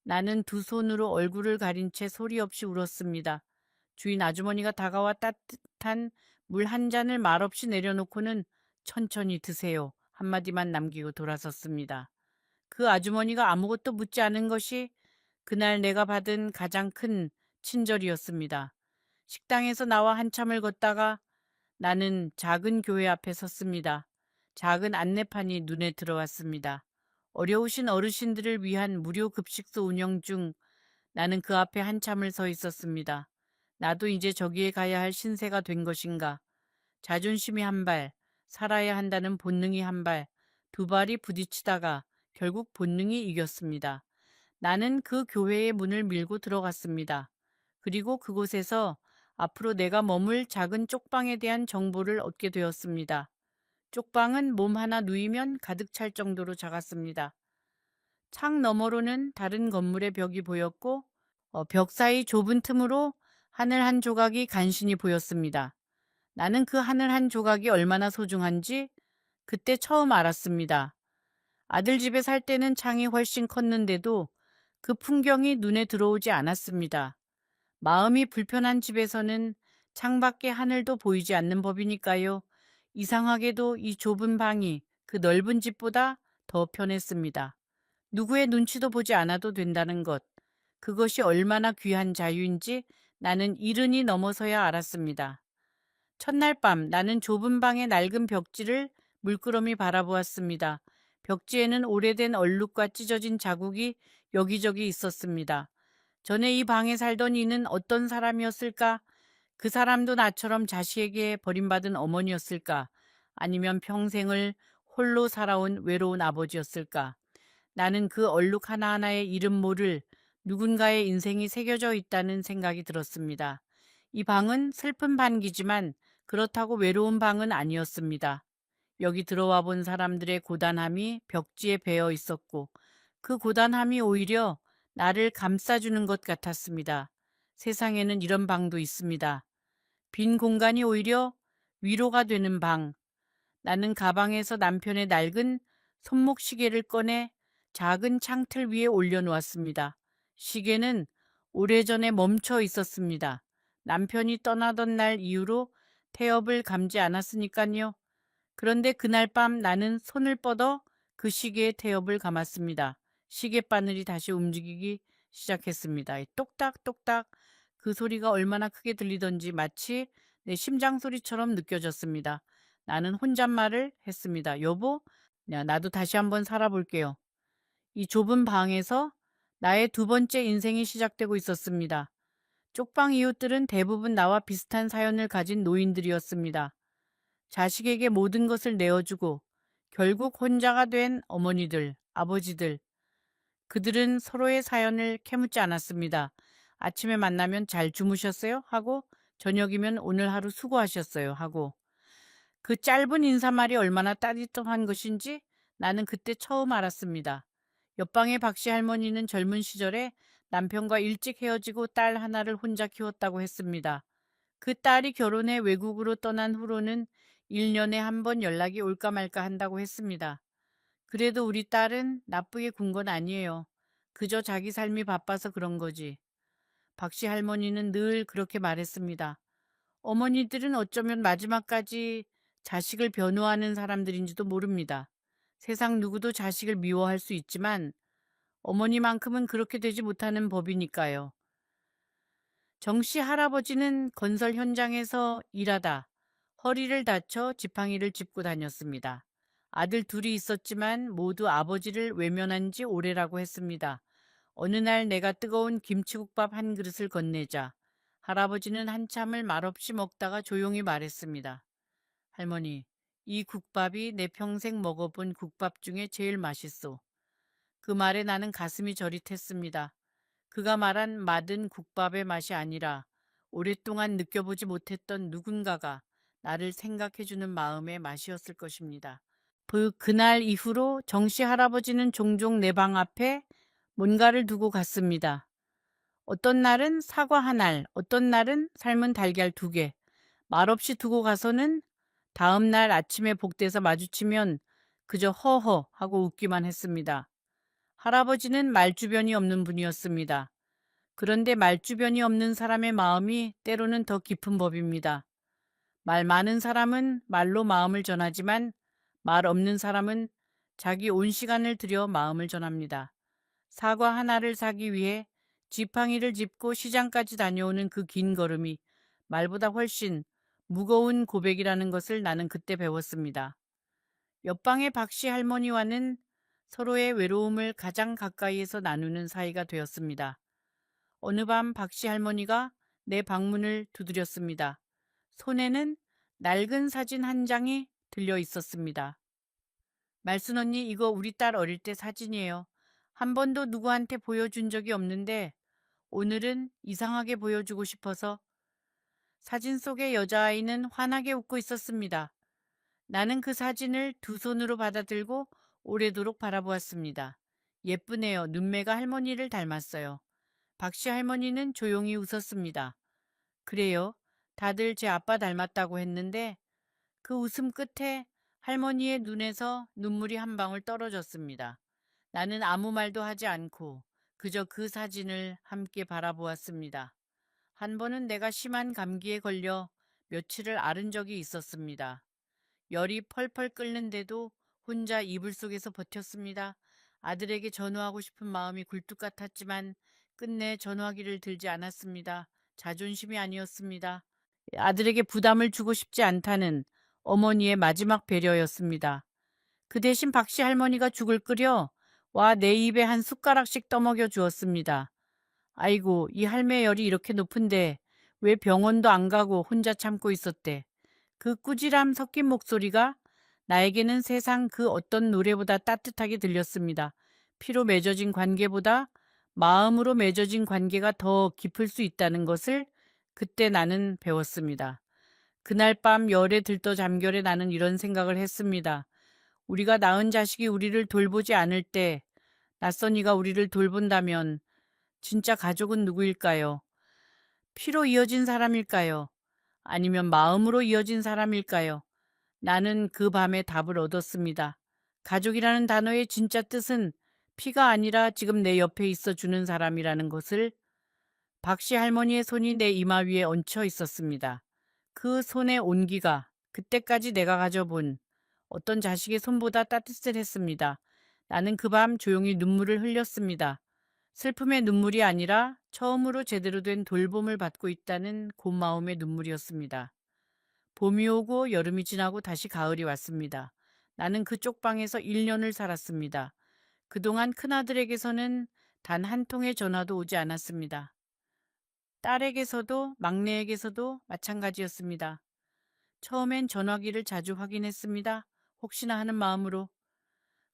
나는 두 손으로 얼굴을 가린 채 소리 없이 울었습니다. 주인 아주머니가 다가와 따뜻한 물 한 잔을 말없이 내려놓고는 천천히 드세요 한마디만 남기고 돌아섰습니다. 그 아주머니가 아무것도 묻지 않은 것이 그날 내가 받은 가장 큰 친절이었습니다. 식당에서 나와 한참을 걷다가 나는 작은 교회 앞에 섰습니다. 작은 안내판이 눈에 들어왔습니다. 어려우신 어르신들을 위한 무료 급식소 운영 중. 나는 그 앞에 한참을 서 있었습니다. 나도 이제 저기에 가야 할 신세가 된 것인가. 자존심이 한 발, 살아야 한다는 본능이 한 발, 두 발이 부딪히다가 결국 본능이 이겼습니다. 나는 그 교회의 문을 밀고 들어갔습니다. 그리고 그곳에서 앞으로 내가 머물 작은 쪽방에 대한 정보를 얻게 되었습니다. 쪽방은 몸 하나 누이면 가득 찰 정도로 작았습니다. 창 너머로는 다른 건물의 벽이 보였고 벽 사이 좁은 틈으로 하늘 한 조각이 간신히 보였습니다. 나는 그 하늘 한 조각이 얼마나 소중한지 그때 처음 알았습니다. 아들 집에 살 때는 창이 훨씬 컸는데도 그 풍경이 눈에 들어오지 않았습니다. 마음이 불편한 집에서는 창밖에 하늘도 보이지 않는 법이니까요. 이상하게도 이 좁은 방이 그 넓은 집보다 더 편했습니다. 누구의 눈치도 보지 않아도 된다는 것. 그것이 얼마나 귀한 자유인지 나는 이른이 넘어서야 알았습니다. 첫날 밤 나는 좁은 방의 낡은 벽지를 물끄러미 바라보았습니다. 벽지에는 오래된 얼룩과 찢어진 자국이 여기저기 있었습니다. 전에 이 방에 살던 이는 어떤 사람이었을까? 그 사람도 나처럼 자식에게 버림받은 어머니였을까? 아니면 평생을 홀로 살아온 외로운 아버지였을까? 나는 그 얼룩 하나하나에 이름 모를 누군가의 인생이 새겨져 있다는 생각이 들었습니다. 이 방은 슬픈 반기지만 그렇다고 외로운 방은 아니었습니다. 여기 들어와 본 사람들의 고단함이 벽지에 배어 있었고 그 고단함이 오히려 나를 감싸주는 것 같았습니다. 세상에는 이런 방도 있습니다. 빈 공간이 오히려 위로가 되는 방. 나는 가방에서 남편의 낡은 손목 시계를 꺼내 작은 창틀 위에 올려놓았습니다. 시계는 오래전에 멈춰 있었습니다. 남편이 떠나던 날 이후로 태엽을 감지 않았으니까요. 그런데 그날 밤 나는 손을 뻗어 그 시계의 태엽을 감았습니다. 시계바늘이 다시 움직이기 시작했습니다. 똑딱똑딱 그 소리가 얼마나 크게 들리던지 마치 내 심장 소리처럼 느껴졌습니다. 나는 혼잣말을 했습니다. 여보, 야, 나도 다시 한번 살아볼게요. 이 좁은 방에서 나의 두 번째 인생이 시작되고 있었습니다. 쪽방 이웃들은 대부분 나와 비슷한 사연을 가진 노인들이었습니다. 자식에게 모든 것을 내어주고 결국 혼자가 된 어머니들, 아버지들. 그들은 서로의 사연을 캐묻지 않았습니다. 아침에 만나면 잘 주무셨어요? 하고 저녁이면 오늘 하루 수고하셨어요? 하고 그 짧은 인사말이 얼마나 따뜻한 것인지 나는 그때 처음 알았습니다. 옆방의 박씨 할머니는 젊은 시절에 남편과 일찍 헤어지고 딸 하나를 혼자 키웠다고 했습니다. 그 딸이 결혼해 외국으로 떠난 후로는 1년에 한 번 연락이 올까 말까 한다고 했습니다. 그래도 우리 딸은 나쁘게 군 건 아니에요. 그저 자기 삶이 바빠서 그런 거지. 박씨 할머니는 늘 그렇게 말했습니다. 어머니들은 어쩌면 마지막까지 자식을 변호하는 사람들인지도 모릅니다. 세상 누구도 자식을 미워할 수 있지만 어머니만큼은 그렇게 되지 못하는 법이니까요. 정씨 할아버지는 건설 현장에서 일하다 허리를 다쳐 지팡이를 짚고 다녔습니다. 아들 둘이 있었지만 모두 아버지를 외면한 지 오래라고 했습니다. 어느 날 내가 뜨거운 김치국밥 한 그릇을 건네자 할아버지는 한참을 말없이 먹다가 조용히 말했습니다. 할머니, 이 국밥이 내 평생 먹어본 국밥 중에 제일 맛있소. 그 말에 나는 가슴이 저릿했습니다. 그가 말한 맛은 국밥의 맛이 아니라 오랫동안 느껴보지 못했던 누군가가 나를 생각해주는 마음의 맛이었을 것입니다. 그날 이후로 정씨 할아버지는 종종 내 방 앞에 뭔가를 두고 갔습니다. 어떤 날은 사과 한 알, 어떤 날은 삶은 달걀 2개. 말없이 두고 가서는 다음 날 아침에 복대서 마주치면 그저 허허 하고 웃기만 했습니다. 할아버지는 말주변이 없는 분이었습니다. 그런데 말주변이 없는 사람의 마음이 때로는 더 깊은 법입니다. 말 많은 사람은 말로 마음을 전하지만 말 없는 사람은 자기 온 시간을 들여 마음을 전합니다. 사과 하나를 사기 위해 지팡이를 짚고 시장까지 다녀오는 그 긴 걸음이 말보다 훨씬 무거운 고백이라는 것을 나는 그때 배웠습니다. 옆방의 박씨 할머니와는 서로의 외로움을 가장 가까이에서 나누는 사이가 되었습니다. 어느 밤 박씨 할머니가 내 방문을 두드렸습니다. 손에는 낡은 사진 한 장이 들려 있었습니다. 말순 언니, 이거 우리 딸 어릴 때 사진이에요. 한 번도 누구한테 보여준 적이 없는데 오늘은 이상하게 보여주고 싶어서. 사진 속의 여자아이는 환하게 웃고 있었습니다. 나는 그 사진을 두 손으로 받아들고 오래도록 바라보았습니다. 예쁘네요. 눈매가 할머니를 닮았어요. 박씨 할머니는 조용히 웃었습니다. 그래요. 다들 제 아빠 닮았다고 했는데 그 웃음 끝에 할머니의 눈에서 눈물이 한 방울 떨어졌습니다. 나는 아무 말도 하지 않고 그저 그 사진을 함께 바라보았습니다. 한 번은 내가 심한 감기에 걸려 며칠을 앓은 적이 있었습니다. 열이 펄펄 끓는데도 혼자 이불 속에서 버텼습니다. 아들에게 전화하고 싶은 마음이 굴뚝 같았지만 끝내 전화기를 들지 않았습니다. 자존심이 아니었습니다. 아들에게 부담을 주고 싶지 않다는 어머니의 마지막 배려였습니다. 그 대신 박씨 할머니가 죽을 끓여 와 내 입에 한 숟가락씩 떠먹여 주었습니다. 아이고, 이 할매 열이 이렇게 높은데 왜 병원도 안 가고 혼자 참고 있었대. 그 꾸지람 섞인 목소리가 나에게는 세상 그 어떤 노래보다 따뜻하게 들렸습니다. 피로 맺어진 관계보다 마음으로 맺어진 관계가 더 깊을 수 있다는 것을 그때 나는 배웠습니다. 그날 밤 열에 들떠 잠결에 나는 이런 생각을 했습니다. 우리가 낳은 자식이 우리를 돌보지 않을 때 낯선 이가 우리를 돌본다면 진짜 가족은 누구일까요? 피로 이어진 사람일까요? 아니면 마음으로 이어진 사람일까요? 나는 그 밤에 답을 얻었습니다. 가족이라는 단어의 진짜 뜻은 피가 아니라 지금 내 옆에 있어 주는 사람이라는 것을. 박씨 할머니의 손이 내 이마 위에 얹혀 있었습니다. 그 손의 온기가 그때까지 내가 가져본 어떤 자식의 손보다 따뜻했습니다. 나는 그 밤 조용히 눈물을 흘렸습니다. 슬픔의 눈물이 아니라 처음으로 제대로 된 돌봄을 받고 있다는 고마움의 눈물이었습니다. 봄이 오고 여름이 지나고 다시 가을이 왔습니다. 나는 그쪽 방에서 1년을 살았습니다. 그동안 큰아들에게서는 단 한 통의 전화도 오지 않았습니다. 딸에게서도 막내에게서도 마찬가지였습니다. 처음엔 전화기를 자주 확인했습니다. 혹시나 하는 마음으로.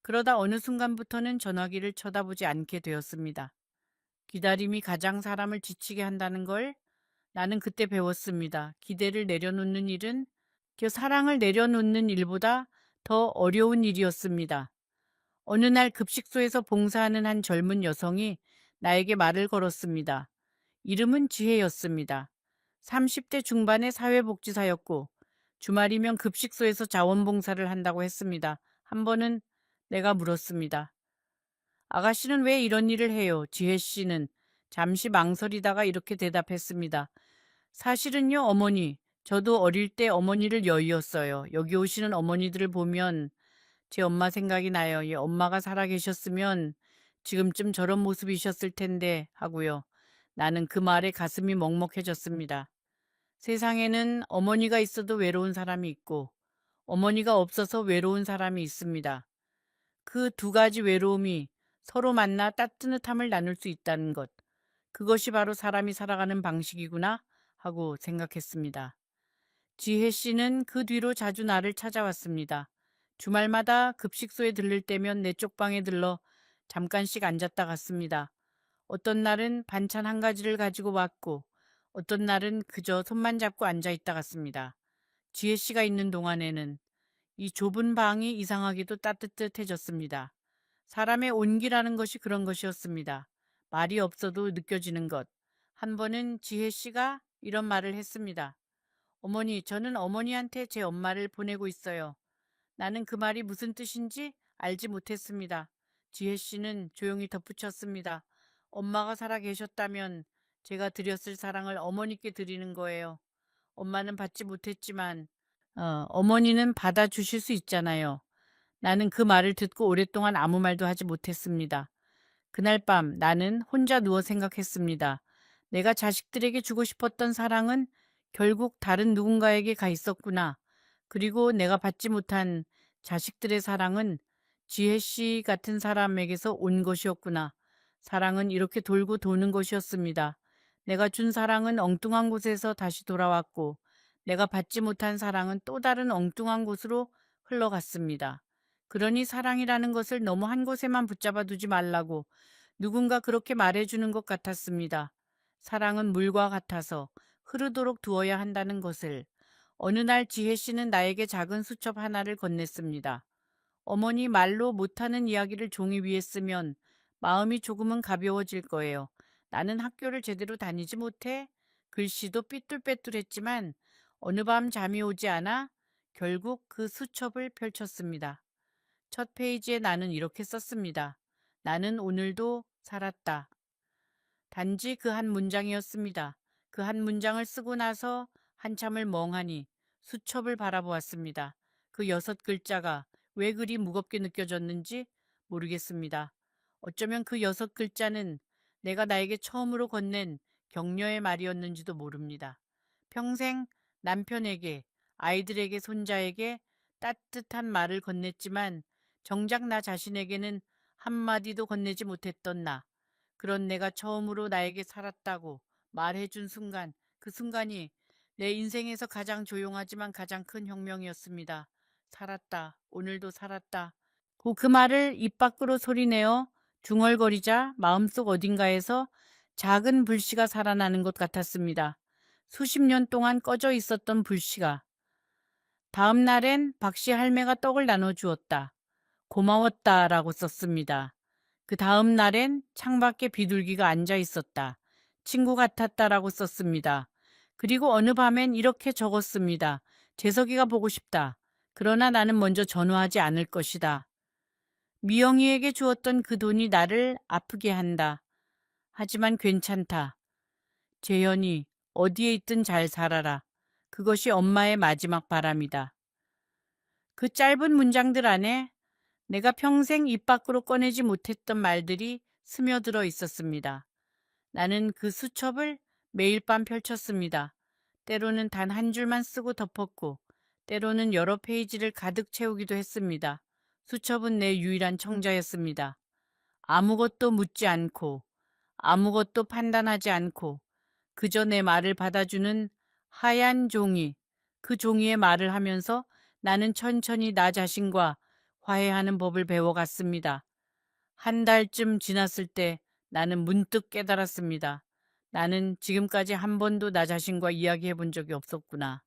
그러다 어느 순간부터는 전화기를 쳐다보지 않게 되었습니다. 기다림이 가장 사람을 지치게 한다는 걸 나는 그때 배웠습니다. 기대를 내려놓는 일은 그 사랑을 내려놓는 일보다 더 어려운 일이었습니다. 어느 날 급식소에서 봉사하는 한 젊은 여성이 나에게 말을 걸었습니다. 이름은 지혜였습니다. 30대 중반의 사회복지사였고 주말이면 급식소에서 자원봉사를 한다고 했습니다. 한 번은 내가 물었습니다. 아가씨는 왜 이런 일을 해요? 지혜 씨는 잠시 망설이다가 이렇게 대답했습니다. 사실은요, 어머니. 저도 어릴 때 어머니를 여의었어요. 여기 오시는 어머니들을 보면 제 엄마 생각이 나요. 예, 엄마가 살아 계셨으면 지금쯤 저런 모습이셨을 텐데 하고요. 나는 그 말에 가슴이 먹먹해졌습니다. 세상에는 어머니가 있어도 외로운 사람이 있고 어머니가 없어서 외로운 사람이 있습니다. 그 두 가지 외로움이 서로 만나 따뜻함을 나눌 수 있다는 것. 그것이 바로 사람이 살아가는 방식이구나 하고 생각했습니다. 지혜 씨는 그 뒤로 자주 나를 찾아왔습니다. 주말마다 급식소에 들를 때면 내 쪽방에 들러 잠깐씩 앉았다 갔습니다. 어떤 날은 반찬 한 가지를 가지고 왔고 어떤 날은 그저 손만 잡고 앉아 있다 갔습니다. 지혜 씨가 있는 동안에는 이 좁은 방이 이상하게도 따뜻해졌습니다. 사람의 온기라는 것이 그런 것이었습니다. 말이 없어도 느껴지는 것. 한 번은 지혜 씨가 이런 말을 했습니다. 어머니, 저는 어머니한테 제 엄마를 보내고 있어요. 나는 그 말이 무슨 뜻인지 알지 못했습니다. 지혜 씨는 조용히 덧붙였습니다. 엄마가 살아 계셨다면 제가 드렸을 사랑을 어머니께 드리는 거예요. 엄마는 받지 못했지만 어머니는 받아주실 수 있잖아요. 나는 그 말을 듣고 오랫동안 아무 말도 하지 못했습니다. 그날 밤 나는 혼자 누워 생각했습니다. 내가 자식들에게 주고 싶었던 사랑은 결국 다른 누군가에게 가 있었구나. 그리고 내가 받지 못한 자식들의 사랑은 지혜 씨 같은 사람에게서 온 것이었구나. 사랑은 이렇게 돌고 도는 것이었습니다. 내가 준 사랑은 엉뚱한 곳에서 다시 돌아왔고, 내가 받지 못한 사랑은 또 다른 엉뚱한 곳으로 흘러갔습니다. 그러니 사랑이라는 것을 너무 한 곳에만 붙잡아 두지 말라고 누군가 그렇게 말해주는 것 같았습니다. 사랑은 물과 같아서 흐르도록 두어야 한다는 것을. 어느 날 지혜 씨는 나에게 작은 수첩 하나를 건넸습니다. 어머니, 말로 못하는 이야기를 종이 위에 쓰면 마음이 조금은 가벼워질 거예요. 나는 학교를 제대로 다니지 못해 글씨도 삐뚤빼뚤했지만 어느 밤 잠이 오지 않아 결국 그 수첩을 펼쳤습니다. 첫 페이지에 나는 이렇게 썼습니다. 나는 오늘도 살았다. 단지 그 한 문장이었습니다. 그 한 문장을 쓰고 나서 한참을 멍하니 수첩을 바라보았습니다. 그 6글자가 왜 그리 무겁게 느껴졌는지 모르겠습니다. 어쩌면 그 6글자는 내가 나에게 처음으로 건넨 격려의 말이었는지도 모릅니다. 평생 남편에게, 아이들에게, 손자에게 따뜻한 말을 건넸지만 정작 나 자신에게는 한마디도 건네지 못했던 나. 그런 내가 처음으로 나에게 살았다고 말해준 순간, 그 순간이 내 인생에서 가장 조용하지만 가장 큰 혁명이었습니다. 살았다. 오늘도 살았다. 그 말을 입 밖으로 소리내어 중얼거리자 마음속 어딘가에서 작은 불씨가 살아나는 것 같았습니다. 수십 년 동안 꺼져 있었던 불씨가. 다음 날엔 박씨 할매가 떡을 나눠주었다. 고마웠다라고 썼습니다. 그 다음 날엔 창밖에 비둘기가 앉아 있었다. 친구 같았다라고 썼습니다. 그리고 어느 밤엔 이렇게 적었습니다. 재석이가 보고 싶다. 그러나 나는 먼저 전화하지 않을 것이다. 미영이에게 주었던 그 돈이 나를 아프게 한다. 하지만 괜찮다. 재현이 어디에 있든 잘 살아라. 그것이 엄마의 마지막 바람이다. 그 짧은 문장들 안에 내가 평생 입 밖으로 꺼내지 못했던 말들이 스며들어 있었습니다. 나는 그 수첩을 매일 밤 펼쳤습니다. 때로는 단 한 줄만 쓰고 덮었고, 때로는 여러 페이지를 가득 채우기도 했습니다. 수첩은 내 유일한 청자였습니다. 아무것도 묻지 않고, 아무것도 판단하지 않고, 그저 내 말을 받아주는 하얀 종이, 그 종이의 말을 하면서 나는 천천히 나 자신과 화해하는 법을 배워갔습니다. 한 달쯤 지났을 때 나는 문득 깨달았습니다. 나는 지금까지 한 번도 나 자신과 이야기해 본 적이 없었구나.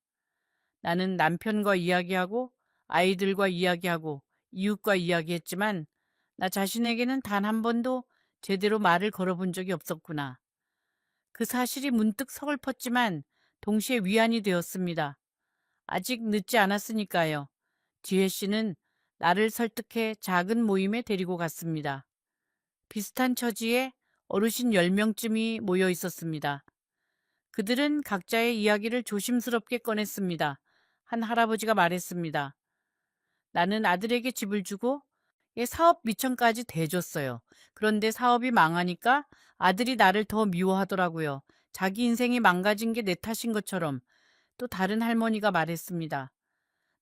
나는 남편과 이야기하고 아이들과 이야기하고 이웃과 이야기했지만 나 자신에게는 단 한 번도 제대로 말을 걸어본 적이 없었구나. 그 사실이 문득 서글펐지만 동시에 위안이 되었습니다. 아직 늦지 않았으니까요. 지혜 씨는 나를 설득해 작은 모임에 데리고 갔습니다. 비슷한 처지에 어르신 10명쯤이 모여 있었습니다. 그들은 각자의 이야기를 조심스럽게 꺼냈습니다. 한 할아버지가 말했습니다. 나는 아들에게 집을 주고 사업 미천까지 대줬어요. 그런데 사업이 망하니까 아들이 나를 더 미워하더라고요. 자기 인생이 망가진 게 내 탓인 것처럼. 또 다른 할머니가 말했습니다.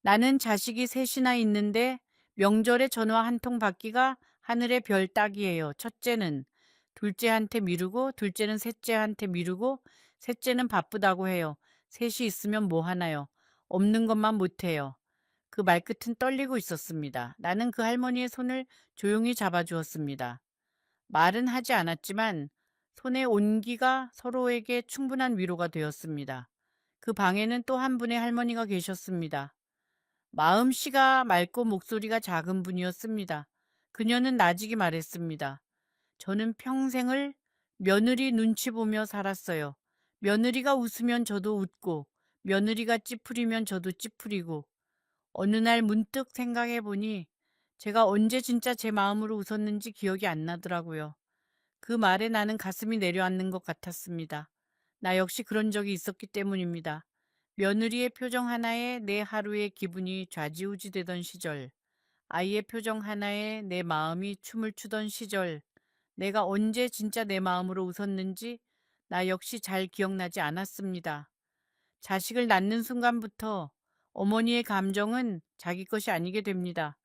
나는 자식이 셋이나 있는데 명절에 전화 한 통 받기가 하늘의 별 따기예요. 첫째는 둘째한테 미루고 둘째는 셋째한테 미루고 셋째는 바쁘다고 해요. 셋이 있으면 뭐 하나요? 없는 것만 못해요. 그 말끝은 떨리고 있었습니다. 나는 그 할머니의 손을 조용히 잡아주었습니다. 말은 하지 않았지만 손의 온기가 서로에게 충분한 위로가 되었습니다. 그 방에는 또 한 분의 할머니가 계셨습니다. 마음씨가 맑고 목소리가 작은 분이었습니다. 그녀는 나직이 말했습니다. 저는 평생을 며느리 눈치 보며 살았어요. 며느리가 웃으면 저도 웃고, 며느리가 찌푸리면 저도 찌푸리고, 어느 날 문득 생각해 보니 제가 언제 진짜 제 마음으로 웃었는지 기억이 안 나더라고요. 그 말에 나는 가슴이 내려앉는 것 같았습니다. 나 역시 그런 적이 있었기 때문입니다. 며느리의 표정 하나에 내 하루의 기분이 좌지우지 되던 시절, 아이의 표정 하나에 내 마음이 춤을 추던 시절, 내가 언제 진짜 내 마음으로 웃었는지 나 역시 잘 기억나지 않았습니다. 자식을 낳는 순간부터 어머니의 감정은 자기 것이 아니게 됩니다.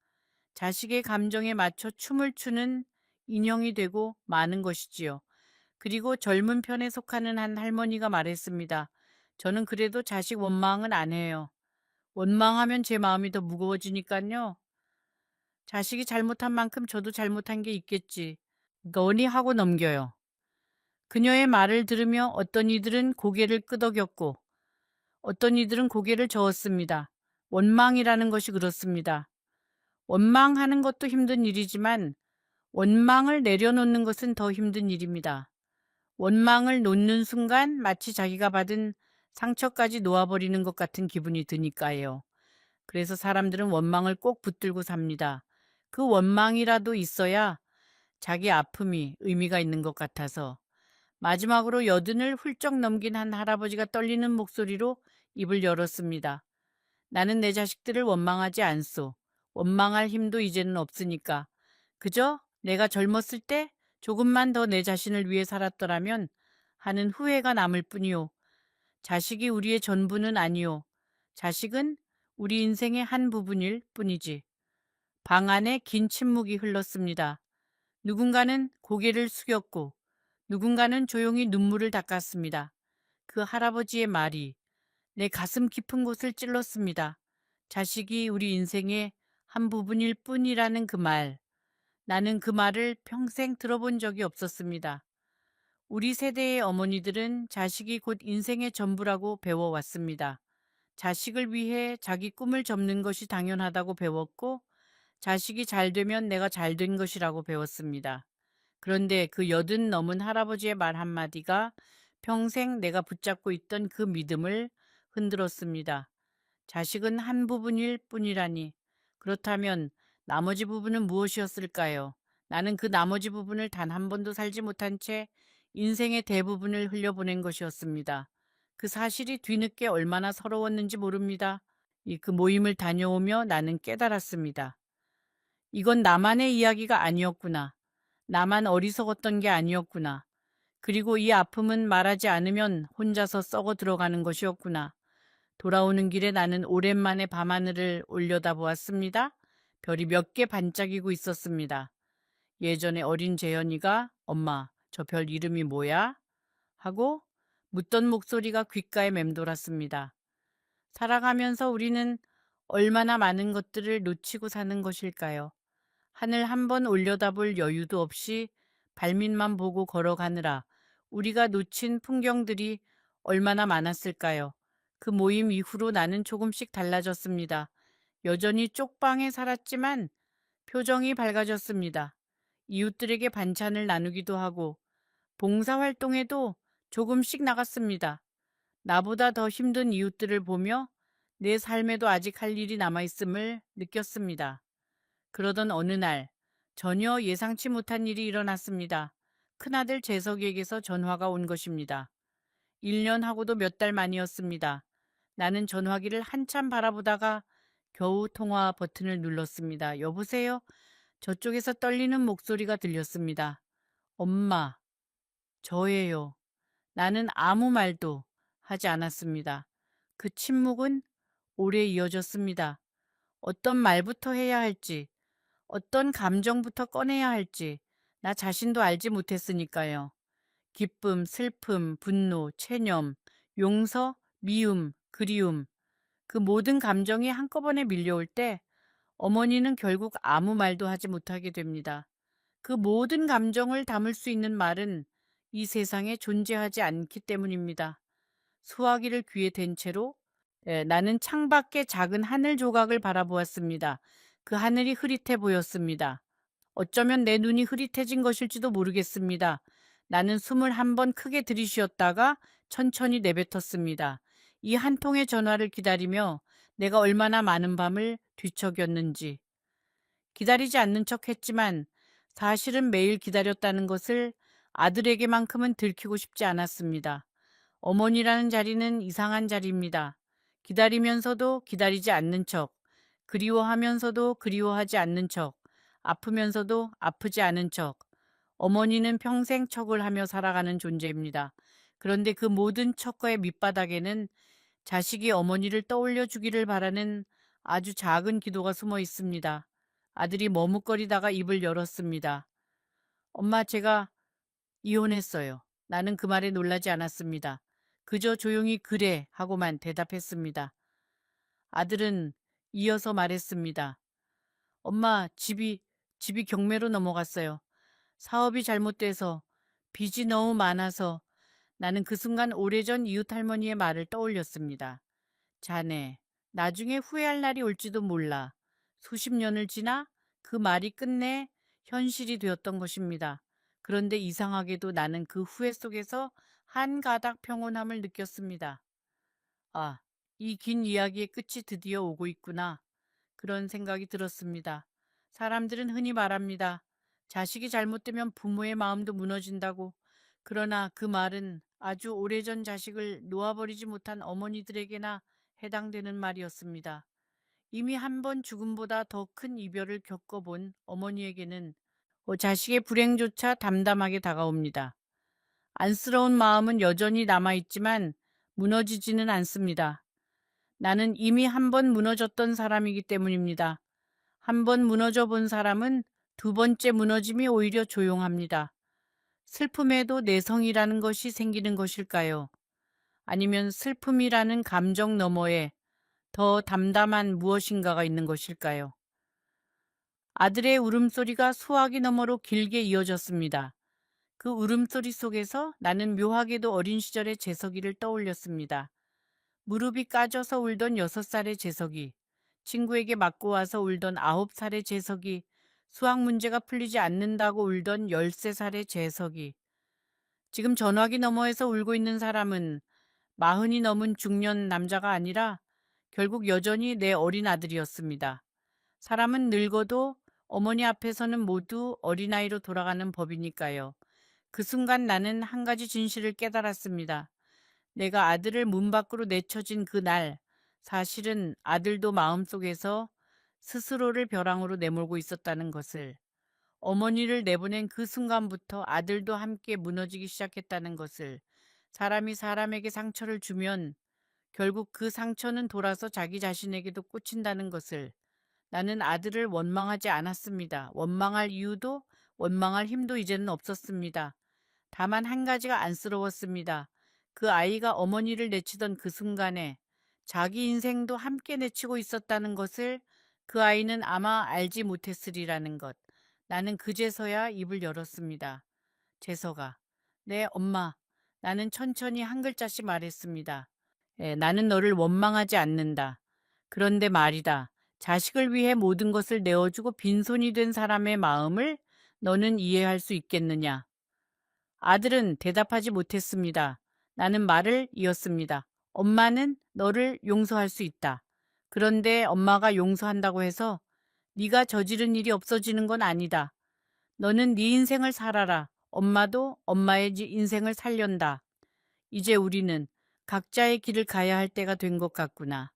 자식의 감정에 맞춰 춤을 추는 인형이 되고 마는 것이지요. 그리고 젊은 편에 속하는 한 할머니가 말했습니다. 저는 그래도 자식 원망은 안 해요. 원망하면 제 마음이 더 무거워지니까요. 자식이 잘못한 만큼 저도 잘못한 게 있겠지. 너니 하고 넘겨요. 그녀의 말을 들으며 어떤 이들은 고개를 끄덕였고 어떤 이들은 고개를 저었습니다. 원망이라는 것이 그렇습니다. 원망하는 것도 힘든 일이지만 원망을 내려놓는 것은 더 힘든 일입니다. 원망을 놓는 순간 마치 자기가 받은 상처까지 놓아버리는 것 같은 기분이 드니까요. 그래서 사람들은 원망을 꼭 붙들고 삽니다. 그 원망이라도 있어야 자기 아픔이 의미가 있는 것 같아서. 마지막으로 여든을 훌쩍 넘긴 한 할아버지가 떨리는 목소리로 입을 열었습니다. 나는 내 자식들을 원망하지 않소. 원망할 힘도 이제는 없으니까. 그저 내가 젊었을 때 조금만 더 내 자신을 위해 살았더라면 하는 후회가 남을 뿐이요. 자식이 우리의 전부는 아니요. 자식은 우리 인생의 한 부분일 뿐이지. 방 안에 긴 침묵이 흘렀습니다. 누군가는 고개를 숙였고 누군가는 조용히 눈물을 닦았습니다. 그 할아버지의 말이 내 가슴 깊은 곳을 찔렀습니다. 자식이 우리 인생의 한 부분일 뿐이라는 그 말. 나는 그 말을 평생 들어본 적이 없었습니다. 우리 세대의 어머니들은 자식이 곧 인생의 전부라고 배워왔습니다. 자식을 위해 자기 꿈을 접는 것이 당연하다고 배웠고, 자식이 잘 되면 내가 잘 된 것이라고 배웠습니다. 그런데 그 80 넘은 할아버지의 말 한마디가 평생 내가 붙잡고 있던 그 믿음을 흔들었습니다. 자식은 한 부분일 뿐이라니. 그렇다면 나머지 부분은 무엇이었을까요? 나는 그 나머지 부분을 단 한 번도 살지 못한 채 인생의 대부분을 흘려보낸 것이었습니다. 그 사실이 뒤늦게 얼마나 서러웠는지 모릅니다. 그 모임을 다녀오며 나는 깨달았습니다. 이건 나만의 이야기가 아니었구나. 나만 어리석었던 게 아니었구나. 그리고 이 아픔은 말하지 않으면 혼자서 썩어 들어가는 것이었구나. 돌아오는 길에 나는 오랜만에 밤하늘을 올려다보았습니다. 별이 몇 개 반짝이고 있었습니다. 예전에 어린 재현이가 엄마, 저 별 이름이 뭐야? 하고 묻던 목소리가 귓가에 맴돌았습니다. 살아가면서 우리는 얼마나 많은 것들을 놓치고 사는 것일까요? 하늘 한 번 올려다볼 여유도 없이 발밑만 보고 걸어가느라 우리가 놓친 풍경들이 얼마나 많았을까요? 그 모임 이후로 나는 조금씩 달라졌습니다. 여전히 쪽방에 살았지만 표정이 밝아졌습니다. 이웃들에게 반찬을 나누기도 하고 봉사활동에도 조금씩 나갔습니다. 나보다 더 힘든 이웃들을 보며 내 삶에도 아직 할 일이 남아있음을 느꼈습니다. 그러던 어느 날 전혀 예상치 못한 일이 일어났습니다. 큰아들 재석에게서 전화가 온 것입니다. 1년 하고도 몇 달 만이었습니다. 나는 전화기를 한참 바라보다가 겨우 통화 버튼을 눌렀습니다. 여보세요? 저쪽에서 떨리는 목소리가 들렸습니다. 엄마, 저예요. 나는 아무 말도 하지 않았습니다. 그 침묵은 오래 이어졌습니다. 어떤 말부터 해야 할지, 어떤 감정부터 꺼내야 할지 나 자신도 알지 못했으니까요. 기쁨, 슬픔, 분노, 체념, 용서, 미움, 그리움, 그 모든 감정이 한꺼번에 밀려올 때 어머니는 결국 아무 말도 하지 못하게 됩니다. 그 모든 감정을 담을 수 있는 말은 이 세상에 존재하지 않기 때문입니다. 수화기를 귀에 댄 채로 나는 창밖의 작은 하늘 조각을 바라보았습니다. 그 하늘이 흐릿해 보였습니다. 어쩌면 내 눈이 흐릿해진 것일지도 모르겠습니다. 나는 숨을 한 번 크게 들이쉬었다가 천천히 내뱉었습니다. 이 한 통의 전화를 기다리며 내가 얼마나 많은 밤을 뒤척였는지. 기다리지 않는 척 했지만 사실은 매일 기다렸다는 것을 아들에게만큼은 들키고 싶지 않았습니다. 어머니라는 자리는 이상한 자리입니다. 기다리면서도 기다리지 않는 척, 그리워하면서도 그리워하지 않는 척, 아프면서도 아프지 않은 척. 어머니는 평생 척을 하며 살아가는 존재입니다. 그런데 그 모든 척과의 밑바닥에는 자식이 어머니를 떠올려 주기를 바라는 아주 작은 기도가 숨어 있습니다. 아들이 머뭇거리다가 입을 열었습니다. 엄마, 제가 이혼했어요. 나는 그 말에 놀라지 않았습니다. 그저 조용히 그래 하고만 대답했습니다. 아들은 이어서 말했습니다. 엄마, 집이 경매로 넘어갔어요. 사업이 잘못돼서 빚이 너무 많아서. 나는 그 순간 오래전 이웃 할머니의 말을 떠올렸습니다. 자네, 나중에 후회할 날이 올지도 몰라. 수십 년을 지나 그 말이 끝내 현실이 되었던 것입니다. 그런데 이상하게도 나는 그 후회 속에서 한 가닥 평온함을 느꼈습니다. 아, 이 긴 이야기의 끝이 드디어 오고 있구나. 그런 생각이 들었습니다. 사람들은 흔히 말합니다. 자식이 잘못되면 부모의 마음도 무너진다고. 그러나 그 말은 아주 오래전 자식을 놓아버리지 못한 어머니들에게나 해당되는 말이었습니다. 이미 한 번 죽음보다 더 큰 이별을 겪어본 어머니에게는 자식의 불행조차 담담하게 다가옵니다. 안쓰러운 마음은 여전히 남아있지만 무너지지는 않습니다. 나는 이미 한 번 무너졌던 사람이기 때문입니다. 한 번 무너져 본 사람은 두 번째 무너짐이 오히려 조용합니다. 슬픔에도 내성이라는 것이 생기는 것일까요? 아니면 슬픔이라는 감정 너머에 더 담담한 무엇인가가 있는 것일까요? 아들의 울음소리가 소화기 너머로 길게 이어졌습니다. 그 울음소리 속에서 나는 묘하게도 어린 시절의 재석이를 떠올렸습니다. 무릎이 까져서 울던 6살의 재석이, 친구에게 맞고 와서 울던 9살의 재석이, 수학 문제가 풀리지 않는다고 울던 13살의 재석이, 지금 전화기 너머에서 울고 있는 사람은 40이 넘은 중년 남자가 아니라 결국 여전히 내 어린 아들이었습니다. 사람은 늙어도 어머니 앞에서는 모두 어린아이로 돌아가는 법이니까요. 그 순간 나는 한 가지 진실을 깨달았습니다. 내가 아들을 문 밖으로 내쳐진 그날, 사실은 아들도 마음속에서 스스로를 벼랑으로 내몰고 있었다는 것을, 어머니를 내보낸 그 순간부터 아들도 함께 무너지기 시작했다는 것을, 사람이 사람에게 상처를 주면 결국 그 상처는 돌아서 자기 자신에게도 꽂힌다는 것을, 나는 아들을 원망하지 않았습니다. 원망할 이유도 원망할 힘도 이제는 없었습니다. 다만 한 가지가 안쓰러웠습니다. 그 아이가 어머니를 내치던 그 순간에 자기 인생도 함께 내치고 있었다는 것을 그 아이는 아마 알지 못했으리라는 것. 나는 그제서야 입을 열었습니다. 재서가, 네, 엄마. 나는 천천히 한 글자씩 말했습니다. 나는 너를 원망하지 않는다. 그런데 말이다. 자식을 위해 모든 것을 내어주고 빈손이 된 사람의 마음을 너는 이해할 수 있겠느냐? 아들은 대답하지 못했습니다. 나는 말을 이었습니다. 엄마는 너를 용서할 수 있다. 그런데 엄마가 용서한다고 해서 네가 저지른 일이 없어지는 건 아니다. 너는 네 인생을 살아라. 엄마도 엄마의 인생을 살련다. 이제 우리는 각자의 길을 가야 할 때가 된 것 같구나.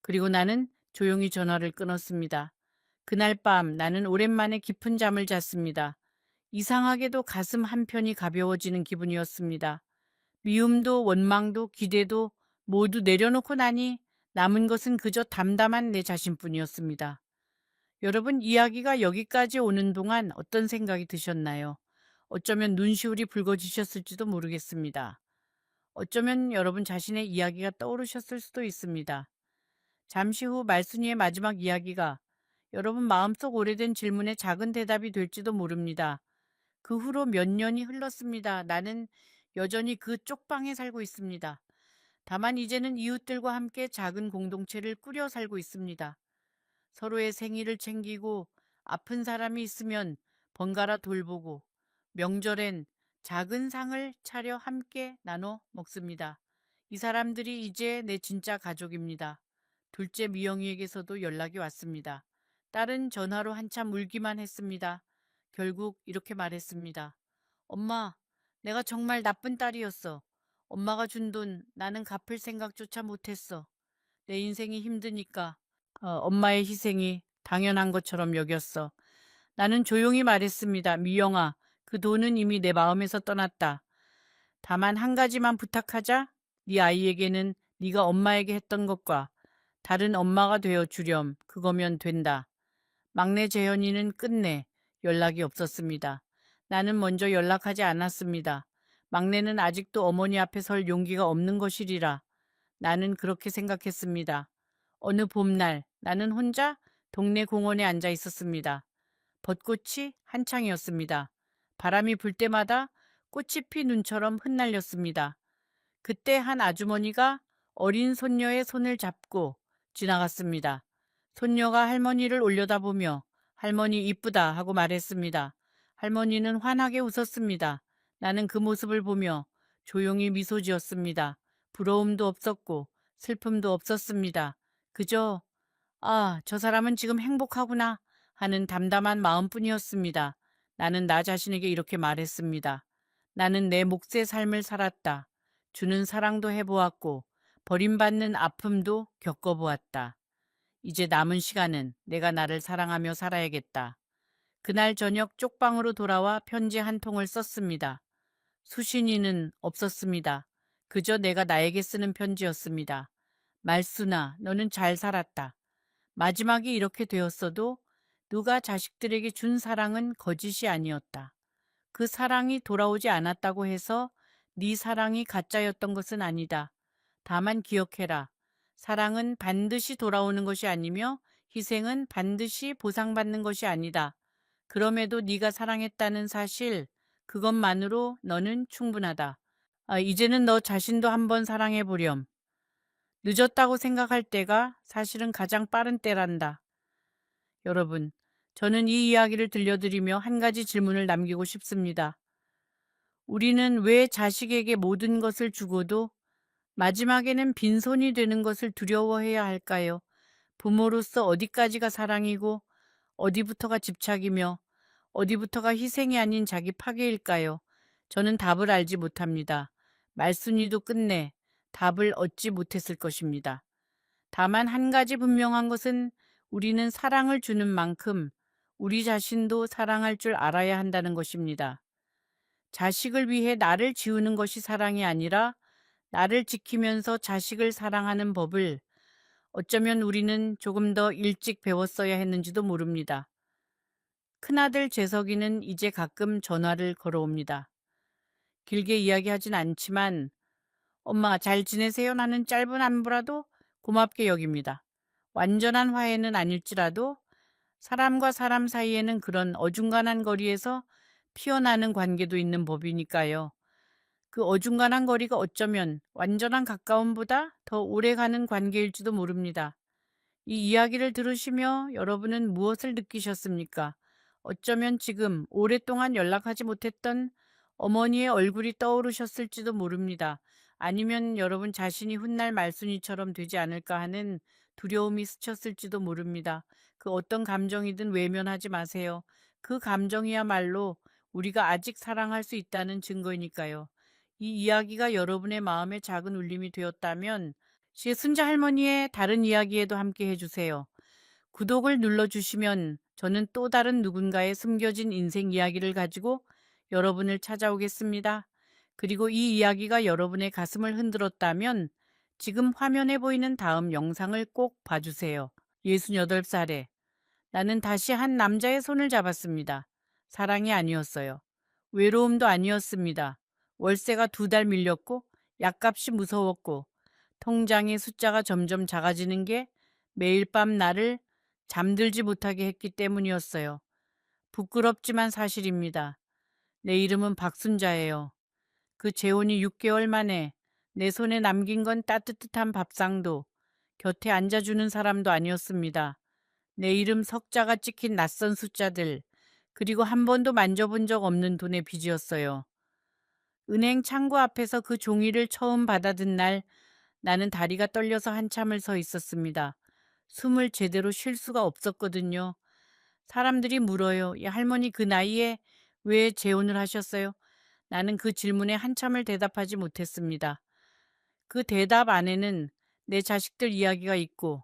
그리고 나는 조용히 전화를 끊었습니다. 그날 밤 나는 오랜만에 깊은 잠을 잤습니다. 이상하게도 가슴 한편이 가벼워지는 기분이었습니다. 미움도 원망도 기대도 모두 내려놓고 나니 남은 것은 그저 담담한 내 자신뿐이었습니다. 여러분, 이야기가 여기까지 오는 동안 어떤 생각이 드셨나요? 어쩌면 눈시울이 붉어지셨을지도 모르겠습니다. 어쩌면 여러분 자신의 이야기가 떠오르셨을 수도 있습니다. 잠시 후 말순이의 마지막 이야기가 여러분 마음속 오래된 질문에 작은 대답이 될지도 모릅니다. 그 후로 몇 년이 흘렀습니다. 나는 여전히 그 쪽방에 살고 있습니다. 다만 이제는 이웃들과 함께 작은 공동체를 꾸려 살고 있습니다. 서로의 생일을 챙기고 아픈 사람이 있으면 번갈아 돌보고 명절엔 작은 상을 차려 함께 나눠 먹습니다. 이 사람들이 이제 내 진짜 가족입니다. 둘째 미영이에게서도 연락이 왔습니다. 딸은 전화로 한참 울기만 했습니다. 결국 이렇게 말했습니다. 엄마, 내가 정말 나쁜 딸이었어. 엄마가 준 돈 나는 갚을 생각조차 못했어. 내 인생이 힘드니까 엄마의 희생이 당연한 것처럼 여겼어. 나는 조용히 말했습니다. 미영아, 그 돈은 이미 내 마음에서 떠났다. 다만 한 가지만 부탁하자. 네 아이에게는 네가 엄마에게 했던 것과 다른 엄마가 되어 주렴. 그거면 된다. 막내 재현이는 끝내 연락이 없었습니다. 나는 먼저 연락하지 않았습니다. 막내는 아직도 어머니 앞에 설 용기가 없는 것이리라. 나는 그렇게 생각했습니다. 어느 봄날 나는 혼자 동네 공원에 앉아 있었습니다. 벚꽃이 한창이었습니다. 바람이 불 때마다 꽃이 피 눈처럼 흩날렸습니다. 그때 한 아주머니가 어린 손녀의 손을 잡고 지나갔습니다. 손녀가 할머니를 올려다보며 할머니 이쁘다 하고 말했습니다. 할머니는 환하게 웃었습니다. 나는 그 모습을 보며 조용히 미소 지었습니다. 부러움도 없었고 슬픔도 없었습니다. 그저 저 사람은 지금 행복하구나 하는 담담한 마음뿐이었습니다. 나는 나 자신에게 이렇게 말했습니다. 나는 내 몫의 삶을 살았다. 주는 사랑도 해보았고 버림받는 아픔도 겪어보았다. 이제 남은 시간은 내가 나를 사랑하며 살아야겠다. 그날 저녁 쪽방으로 돌아와 편지 한 통을 썼습니다. 수신이는 없었습니다. 그저 내가 나에게 쓰는 편지였습니다. 말순아, 너는 잘 살았다. 마지막이 이렇게 되었어도 누가 자식들에게 준 사랑은 거짓이 아니었다. 그 사랑이 돌아오지 않았다고 해서 네 사랑이 가짜였던 것은 아니다. 다만 기억해라. 사랑은 반드시 돌아오는 것이 아니며 희생은 반드시 보상받는 것이 아니다. 그럼에도 네가 사랑했다는 사실, 그것만으로 너는 충분하다. 이제는 너 자신도 한번 사랑해 보렴. 늦었다고 생각할 때가 사실은 가장 빠른 때란다. 여러분, 저는 이 이야기를 들려드리며 한 가지 질문을 남기고 싶습니다. 우리는 왜 자식에게 모든 것을 주고도 마지막에는 빈손이 되는 것을 두려워해야 할까요? 부모로서 어디까지가 사랑이고 어디부터가 집착이며 어디부터가 희생이 아닌 자기 파괴일까요? 저는 답을 알지 못합니다. 말순이도 끝내 답을 얻지 못했을 것입니다. 다만 한 가지 분명한 것은 우리는 사랑을 주는 만큼 우리 자신도 사랑할 줄 알아야 한다는 것입니다. 자식을 위해 나를 지우는 것이 사랑이 아니라 나를 지키면서 자식을 사랑하는 법을 어쩌면 우리는 조금 더 일찍 배웠어야 했는지도 모릅니다. 큰아들 재석이는 이제 가끔 전화를 걸어옵니다. 길게 이야기하진 않지만 엄마 잘 지내세요? 라는 짧은 안부라도 고맙게 여깁니다. 완전한 화해는 아닐지라도 사람과 사람 사이에는 그런 어중간한 거리에서 피어나는 관계도 있는 법이니까요. 그 어중간한 거리가 어쩌면 완전한 가까움보다 더 오래가는 관계일지도 모릅니다. 이 이야기를 들으시며 여러분은 무엇을 느끼셨습니까? 어쩌면 지금 오랫동안 연락하지 못했던 어머니의 얼굴이 떠오르셨을지도 모릅니다. 아니면 여러분 자신이 훗날 말순이처럼 되지 않을까 하는 두려움이 스쳤을지도 모릅니다. 그 어떤 감정이든 외면하지 마세요. 그 감정이야말로 우리가 아직 사랑할 수 있다는 증거이니까요. 이 이야기가 여러분의 마음에 작은 울림이 되었다면 순자 할머니의 다른 이야기에도 함께 해주세요. 구독을 눌러주시면 저는 또 다른 누군가의 숨겨진 인생 이야기를 가지고 여러분을 찾아오겠습니다. 그리고 이 이야기가 여러분의 가슴을 흔들었다면 지금 화면에 보이는 다음 영상을 꼭 봐주세요. 68살에 나는 다시 한 남자의 손을 잡았습니다. 사랑이 아니었어요. 외로움도 아니었습니다. 월세가 2달 밀렸고 약값이 무서웠고 통장의 숫자가 점점 작아지는 게 매일 밤 나를 잠들지 못하게 했기 때문이었어요. 부끄럽지만 사실입니다. 내 이름은 박순자예요. 그 재혼이 6개월 만에 내 손에 남긴 건 따뜻한 밥상도 곁에 앉아주는 사람도 아니었습니다. 내 이름 석자가 찍힌 낯선 숫자들, 그리고 한 번도 만져본 적 없는 돈의 빚이었어요. 은행 창구 앞에서 그 종이를 처음 받아든 날 나는 다리가 떨려서 한참을 서 있었습니다. 숨을 제대로 쉴 수가 없었거든요. 사람들이 물어요. 이 할머니 그 나이에 왜 재혼을 하셨어요? 나는 그 질문에 한참을 대답하지 못했습니다. 그 대답 안에는 내 자식들 이야기가 있고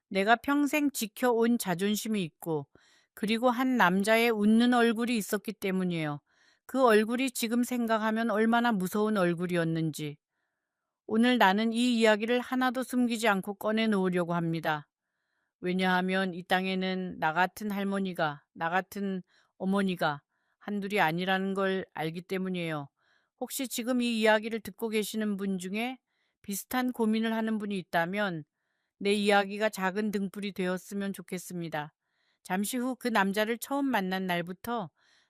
내가 평생 지켜온 자존심이 있고 그리고 한 남자의 웃는 얼굴이 있었기 때문이에요. 그 얼굴이 지금 생각하면 얼마나 무서운 얼굴이었는지. 오늘 나는 이 이야기를 하나도 숨기지 않고 꺼내놓으려고 합니다. 왜냐하면 이 땅에는 나 같은 할머니가, 나 같은 어머니가 한둘이 아니라는 걸 알기 때문이에요. 혹시 지금 이 이야기를 듣고 계시는 분 중에 비슷한 고민을 하는 분이 있다면 내 이야기가 작은 등불이 되었으면 좋겠습니다. 잠시 후 그 남자를 처음 만난 날부터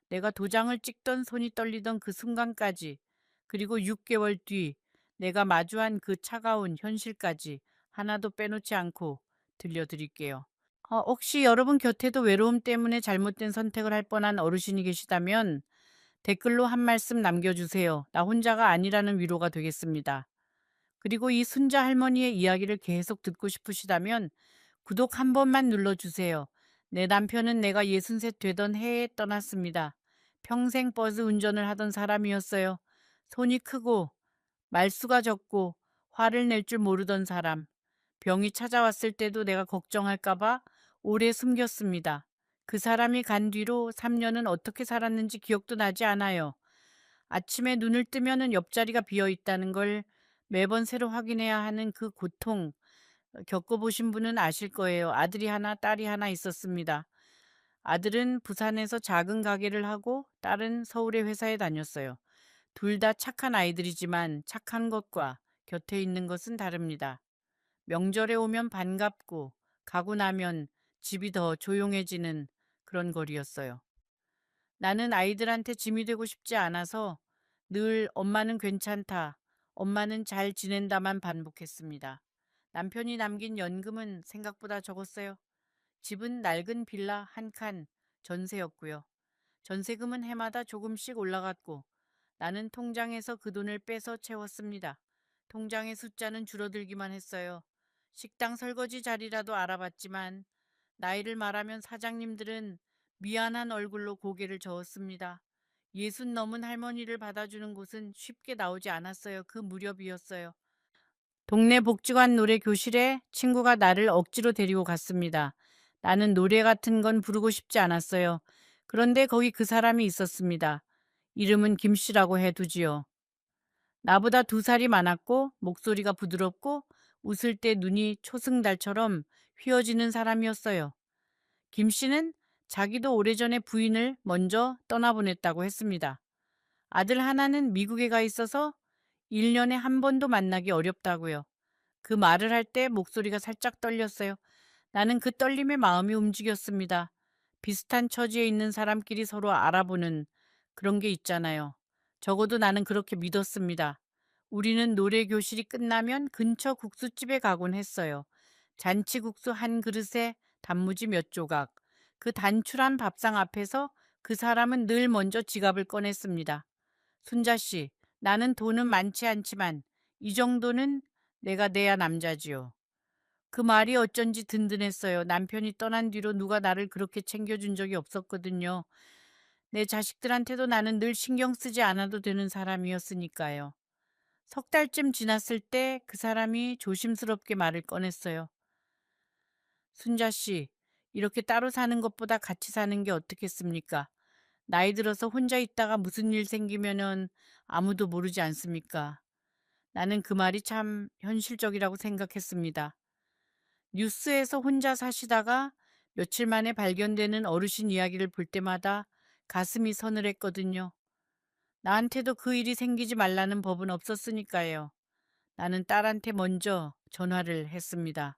내가 도장을 찍던 손이 떨리던 그 순간까지, 그리고 6개월 뒤 내가 마주한 그 차가운 현실까지 하나도 빼놓지 않고 들려드릴게요. 혹시 여러분 곁에도 외로움 때문에 잘못된 선택을 할 뻔한 어르신이 계시다면 댓글로 한 말씀 남겨주세요. 나 혼자가 아니라는 위로가 되겠습니다. 그리고 이 순자 할머니의 이야기를 계속 듣고 싶으시다면 구독 한 번만 눌러주세요. 내 남편은 내가 63 되던 해에 떠났습니다. 평생 버스 운전을 하던 사람이었어요. 손이 크고 말수가 적고 화를 낼 줄 모르던 사람. 병이 찾아왔을 때도 내가 걱정할까봐 오래 숨겼습니다. 그 사람이 간 뒤로 3년은 어떻게 살았는지 기억도 나지 않아요. 아침에 눈을 뜨면은 옆자리가 비어 있다는 걸 매번 새로 확인해야 하는 그 고통, 겪어보신 분은 아실 거예요. 아들이 하나, 딸이 하나 있었습니다. 아들은 부산에서 작은 가게를 하고 딸은 서울의 회사에 다녔어요. 둘 다 착한 아이들이지만 착한 것과 곁에 있는 것은 다릅니다. 명절에 오면 반갑고 가고 나면 집이 더 조용해지는 그런 거리였어요. 나는 아이들한테 짐이 되고 싶지 않아서 늘 엄마는 괜찮다, 엄마는 잘 지낸다만 반복했습니다. 남편이 남긴 연금은 생각보다 적었어요. 집은 낡은 빌라 한 칸 전세였고요. 전세금은 해마다 조금씩 올라갔고 나는 통장에서 그 돈을 빼서 채웠습니다. 통장의 숫자는 줄어들기만 했어요. 식당 설거지 자리라도 알아봤지만 나이를 말하면 사장님들은 미안한 얼굴로 고개를 저었습니다. 60 넘은 할머니를 받아주는 곳은 쉽게 나오지 않았어요. 그 무렵이었어요. 동네 복지관 노래 교실에 친구가 나를 억지로 데리고 갔습니다. 나는 노래 같은 건 부르고 싶지 않았어요. 그런데 거기 그 사람이 있었습니다. 이름은 김씨라고 해두지요. 나보다 2살이 많았고 목소리가 부드럽고 웃을 때 눈이 초승달처럼 휘어지는 사람이었어요. 김씨는 자기도 오래전에 부인을 먼저 떠나보냈다고 했습니다. 아들 하나는 미국에 가 있어서 1년에 한 번도 만나기 어렵다고요. 그 말을 할 때 목소리가 살짝 떨렸어요. 나는 그 떨림에 마음이 움직였습니다. 비슷한 처지에 있는 사람끼리 서로 알아보는 그런 게 있잖아요. 적어도 나는 그렇게 믿었습니다. 우리는 노래 교실이 끝나면 근처 국수집에 가곤 했어요. 잔치국수 한 그릇에 단무지 몇 조각. 그 단출한 밥상 앞에서 그 사람은 늘 먼저 지갑을 꺼냈습니다. 순자 씨, 나는 돈은 많지 않지만 이 정도는 내가 내야 남자지요. 그 말이 어쩐지 든든했어요. 남편이 떠난 뒤로 누가 나를 그렇게 챙겨준 적이 없었거든요. 내 자식들한테도 나는 늘 신경 쓰지 않아도 되는 사람이었으니까요. 3달쯤 지났을 때 그 사람이 조심스럽게 말을 꺼냈어요. 순자 씨, 이렇게 따로 사는 것보다 같이 사는 게 어떻겠습니까? 나이 들어서 혼자 있다가 무슨 일 생기면은 아무도 모르지 않습니까? 나는 그 말이 참 현실적이라고 생각했습니다. 뉴스에서 혼자 사시다가 며칠 만에 발견되는 어르신 이야기를 볼 때마다 가슴이 서늘했거든요. 나한테도 그 일이 생기지 말라는 법은 없었으니까요. 나는 딸한테 먼저 전화를 했습니다.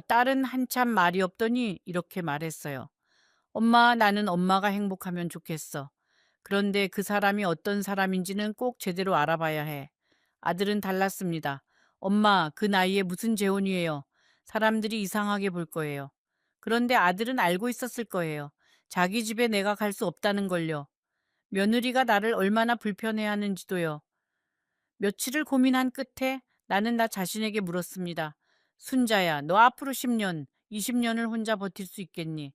딸은 한참 말이 없더니 이렇게 말했어요. 엄마, 나는 엄마가 행복하면 좋겠어. 그런데 그 사람이 어떤 사람인지는 꼭 제대로 알아봐야 해. 아들은 달랐습니다. 엄마, 그 나이에 무슨 재혼이에요. 사람들이 이상하게 볼 거예요. 그런데 아들은 알고 있었을 거예요. 자기 집에 내가 갈 수 없다는 걸요. 며느리가 나를 얼마나 불편해하는지도요. 며칠을 고민한 끝에 나는 나 자신에게 물었습니다. 순자야, 너 앞으로 10년, 20년을 혼자 버틸 수 있겠니?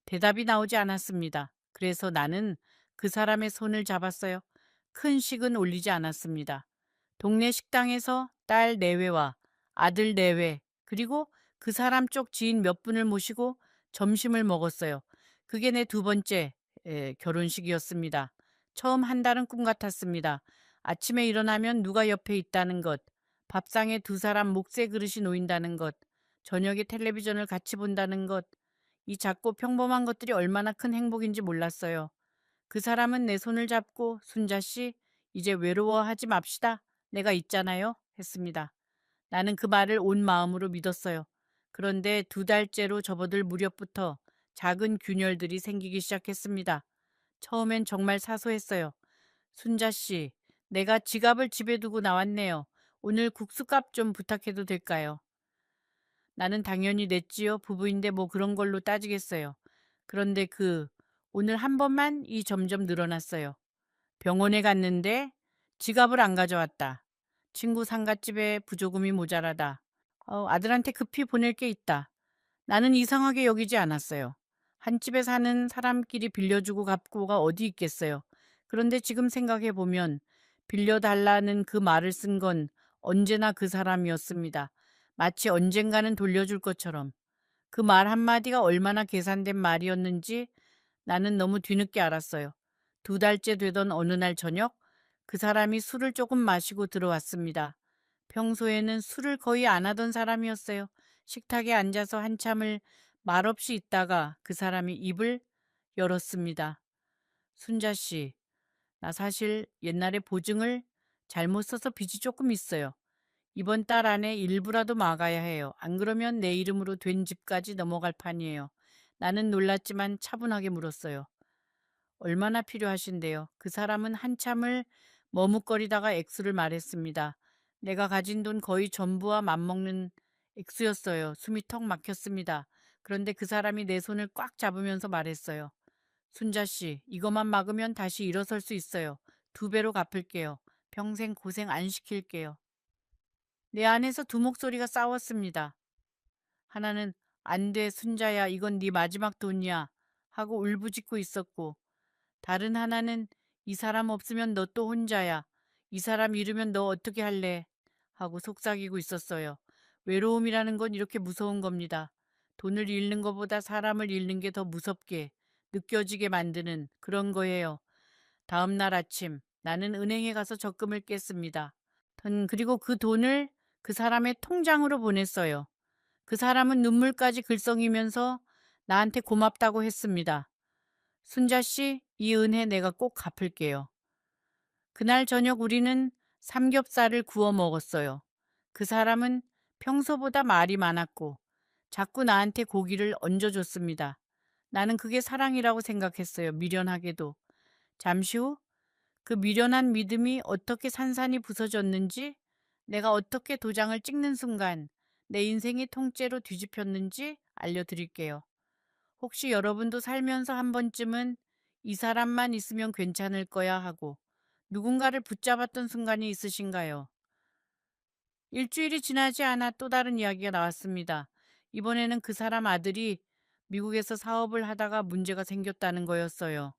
대답이 나오지 않았습니다. 그래서 나는 그 사람의 손을 잡았어요. 큰 식은 올리지 않았습니다. 동네 식당에서 딸 내외와 아들 내외, 그리고 그 사람 쪽 지인 몇 분을 모시고 점심을 먹었어요. 그게 내 2번째 결혼식이었습니다. 처음 한 달은 꿈 같았습니다. 아침에 일어나면 누가 옆에 있다는 것, 밥상에 2사람 목쇠 그릇이 놓인다는 것, 저녁에 텔레비전을 같이 본다는 것, 이 작고 평범한 것들이 얼마나 큰 행복인지 몰랐어요. 그 사람은 내 손을 잡고 순자 씨, 이제 외로워하지 맙시다. 내가 있잖아요. 했습니다. 나는 그 말을 온 마음으로 믿었어요. 그런데 2달째로 접어들 무렵부터 작은 균열들이 생기기 시작했습니다. 처음엔 정말 사소했어요. 순자 씨, 내가 지갑을 집에 두고 나왔네요. 오늘 국수값 좀 부탁해도 될까요? 나는 당연히 냈지요. 부부인데 뭐 그런 걸로 따지겠어요. 그런데 오늘 한 번만 이 점점 늘어났어요. 병원에 갔는데 지갑을 안 가져왔다. 친구 상갓집에 부조금이 모자라다. 아들한테 급히 보낼 게 있다. 나는 이상하게 여기지 않았어요. 한 집에 사는 사람끼리 빌려주고 갚고가 어디 있겠어요. 그런데 지금 생각해 보면 빌려달라는 그 말을 쓴 건 언제나 그 사람이었습니다. 마치 언젠가는 돌려줄 것처럼. 그 말 한마디가 얼마나 계산된 말이었는지 나는 너무 뒤늦게 알았어요. 2달째 되던 어느 날 저녁 그 사람이 술을 조금 마시고 들어왔습니다. 평소에는 술을 거의 안 하던 사람이었어요. 식탁에 앉아서 한참을 말없이 있다가 그 사람이 입을 열었습니다. 순자 씨, 나 사실 옛날에 보증을 잘못 써서 빚이 조금 있어요. 이번 달 안에 일부라도 막아야 해요. 안 그러면 내 이름으로 된 집까지 넘어갈 판이에요. 나는 놀랐지만 차분하게 물었어요. 얼마나 필요하신데요? 그 사람은 한참을 머뭇거리다가 액수를 말했습니다. 내가 가진 돈 거의 전부와 맞먹는 액수였어요. 숨이 턱 막혔습니다. 그런데 그 사람이 내 손을 꽉 잡으면서 말했어요. 순자 씨, 이것만 막으면 다시 일어설 수 있어요. 2배로 갚을게요. 평생 고생 안 시킬게요. 내 안에서 두 목소리가 싸웠습니다. 하나는 안 돼, 순자야. 이건 네 마지막 돈이야. 하고 울부짖고 있었고, 다른 하나는 이 사람 없으면 너 또 혼자야. 이 사람 잃으면 너 어떻게 할래? 하고 속삭이고 있었어요. 외로움이라는 건 이렇게 무서운 겁니다. 돈을 잃는 것보다 사람을 잃는 게 더 무섭게 느껴지게 만드는 그런 거예요. 다음 날 아침 나는 은행에 가서 적금을 깼습니다. 그리고 그 돈을 그 사람의 통장으로 보냈어요. 그 사람은 눈물까지 글썽이면서 나한테 고맙다고 했습니다. 순자 씨, 이 은혜 내가 꼭 갚을게요. 그날 저녁 우리는 삼겹살을 구워 먹었어요. 그 사람은 평소보다 말이 많았고 자꾸 나한테 고기를 얹어줬습니다. 나는 그게 사랑이라고 생각했어요. 미련하게도. 잠시 후 그 미련한 믿음이 어떻게 산산이 부서졌는지, 내가 어떻게 도장을 찍는 순간 내 인생이 통째로 뒤집혔는지 알려드릴게요. 혹시 여러분도 살면서 한 번쯤은 이 사람만 있으면 괜찮을 거야 하고 누군가를 붙잡았던 순간이 있으신가요? 일주일이 지나지 않아 또 다른 이야기가 나왔습니다. 이번에는 그 사람 아들이 미국에서 사업을 하다가 문제가 생겼다는 거였어요.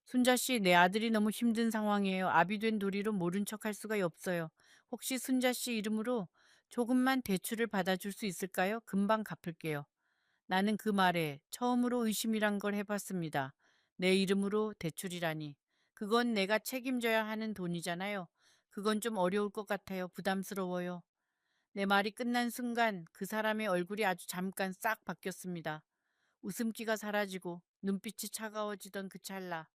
순자 씨, 내 아들이 너무 힘든 상황이에요. 아비 된 도리로 모른 척할 수가 없어요. 혹시 순자 씨 이름으로 조금만 대출을 받아줄 수 있을까요? 금방 갚을게요. 나는 그 말에 처음으로 의심이란 걸 해봤습니다. 내 이름으로 대출이라니. 그건 내가 책임져야 하는 돈이잖아요. 그건 좀 어려울 것 같아요. 부담스러워요. 내 말이 끝난 순간 그 사람의 얼굴이 아주 잠깐 싹 바뀌었습니다. 웃음기가 사라지고 눈빛이 차가워지던 그 찰나.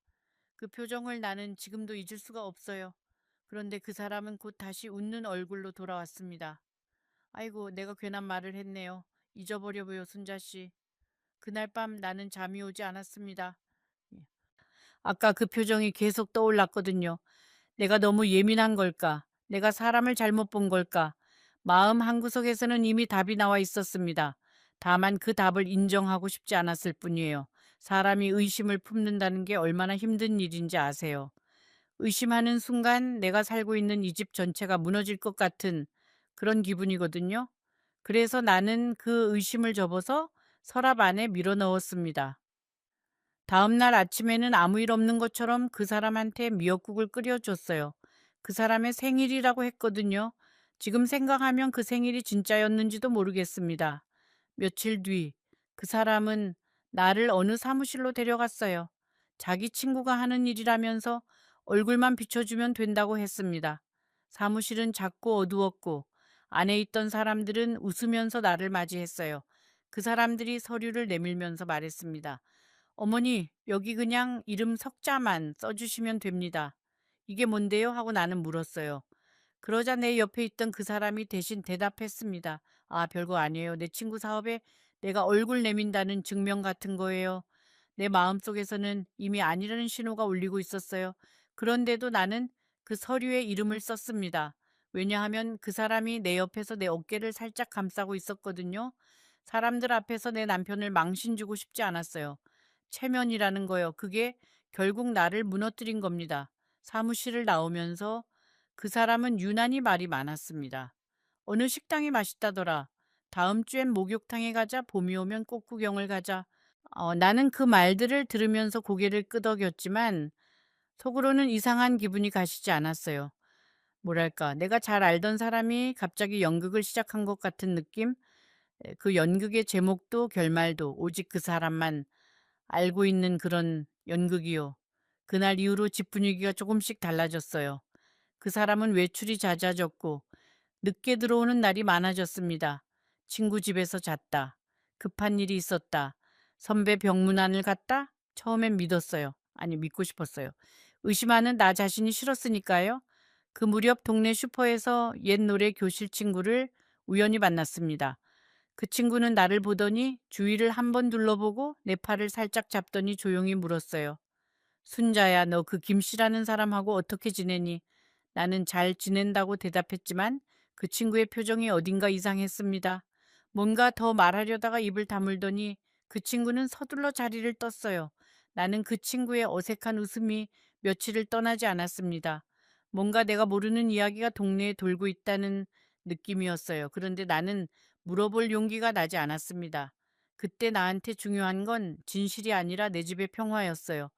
그 표정을 나는 지금도 잊을 수가 없어요. 그런데 그 사람은 곧 다시 웃는 얼굴로 돌아왔습니다. 아이고, 내가 괜한 말을 했네요. 잊어버려보요, 순자 씨. 그날 밤 나는 잠이 오지 않았습니다. 예. 아까 그 표정이 계속 떠올랐거든요. 내가 너무 예민한 걸까? 내가 사람을 잘못 본 걸까? 마음 한구석에서는 이미 답이 나와 있었습니다. 다만 그 답을 인정하고 싶지 않았을 뿐이에요. 사람이 의심을 품는다는 게 얼마나 힘든 일인지 아세요? 의심하는 순간 내가 살고 있는 이 집 전체가 무너질 것 같은 그런 기분이거든요. 그래서 나는 그 의심을 접어서 서랍 안에 밀어 넣었습니다. 다음 날 아침에는 아무 일 없는 것처럼 그 사람한테 미역국을 끓여줬어요. 그 사람의 생일이라고 했거든요. 지금 생각하면 그 생일이 진짜였는지도 모르겠습니다. 며칠 뒤 그 사람은 나를 어느 사무실로 데려갔어요. 자기 친구가 하는 일이라면서 얼굴만 비춰주면 된다고 했습니다. 사무실은 작고 어두웠고 안에 있던 사람들은 웃으면서 나를 맞이했어요. 그 사람들이 서류를 내밀면서 말했습니다. 어머니, 여기 그냥 이름 석자만 써주시면 됩니다. 이게 뭔데요? 하고 나는 물었어요. 그러자 내 옆에 있던 그 사람이 대신 대답했습니다. 아, 별거 아니에요. 내 친구 사업에 내가 얼굴 내민다는 증명 같은 거예요. 내 마음속에서는 이미 아니라는 신호가 울리고 있었어요. 그런데도 나는 그 서류에 이름을 썼습니다. 왜냐하면 그 사람이 내 옆에서 내 어깨를 살짝 감싸고 있었거든요. 사람들 앞에서 내 남편을 망신 주고 싶지 않았어요. 체면이라는 거요. 그게 결국 나를 무너뜨린 겁니다. 사무실을 나오면서 그 사람은 유난히 말이 많았습니다. 어느 식당이 맛있다더라. 다음 주엔 목욕탕에 가자. 봄이 오면 꽃구경을 가자. 나는 그 말들을 들으면서 고개를 끄덕였지만 속으로는 이상한 기분이 가시지 않았어요. 뭐랄까, 내가 잘 알던 사람이 갑자기 연극을 시작한 것 같은 느낌? 그 연극의 제목도 결말도 오직 그 사람만 알고 있는 그런 연극이요. 그날 이후로 집 분위기가 조금씩 달라졌어요. 그 사람은 외출이 잦아졌고 늦게 들어오는 날이 많아졌습니다. 친구 집에서 잤다. 급한 일이 있었다. 선배 병문안을 갔다? 처음엔 믿었어요. 아니, 믿고 싶었어요. 의심하는 나 자신이 싫었으니까요. 그 무렵 동네 슈퍼에서 옛 노래 교실 친구를 우연히 만났습니다. 그 친구는 나를 보더니 주위를 한번 둘러보고 내 팔을 살짝 잡더니 조용히 물었어요. 순자야, 너 그 김씨라는 사람하고 어떻게 지내니? 나는 잘 지낸다고 대답했지만 그 친구의 표정이 어딘가 이상했습니다. 뭔가 더 말하려다가 입을 다물더니 그 친구는 서둘러 자리를 떴어요. 나는 그 친구의 어색한 웃음이 며칠을 떠나지 않았습니다. 뭔가 내가 모르는 이야기가 동네에 돌고 있다는 느낌이었어요. 그런데 나는 물어볼 용기가 나지 않았습니다. 그때 나한테 중요한 건 진실이 아니라 내 집의 평화였어요.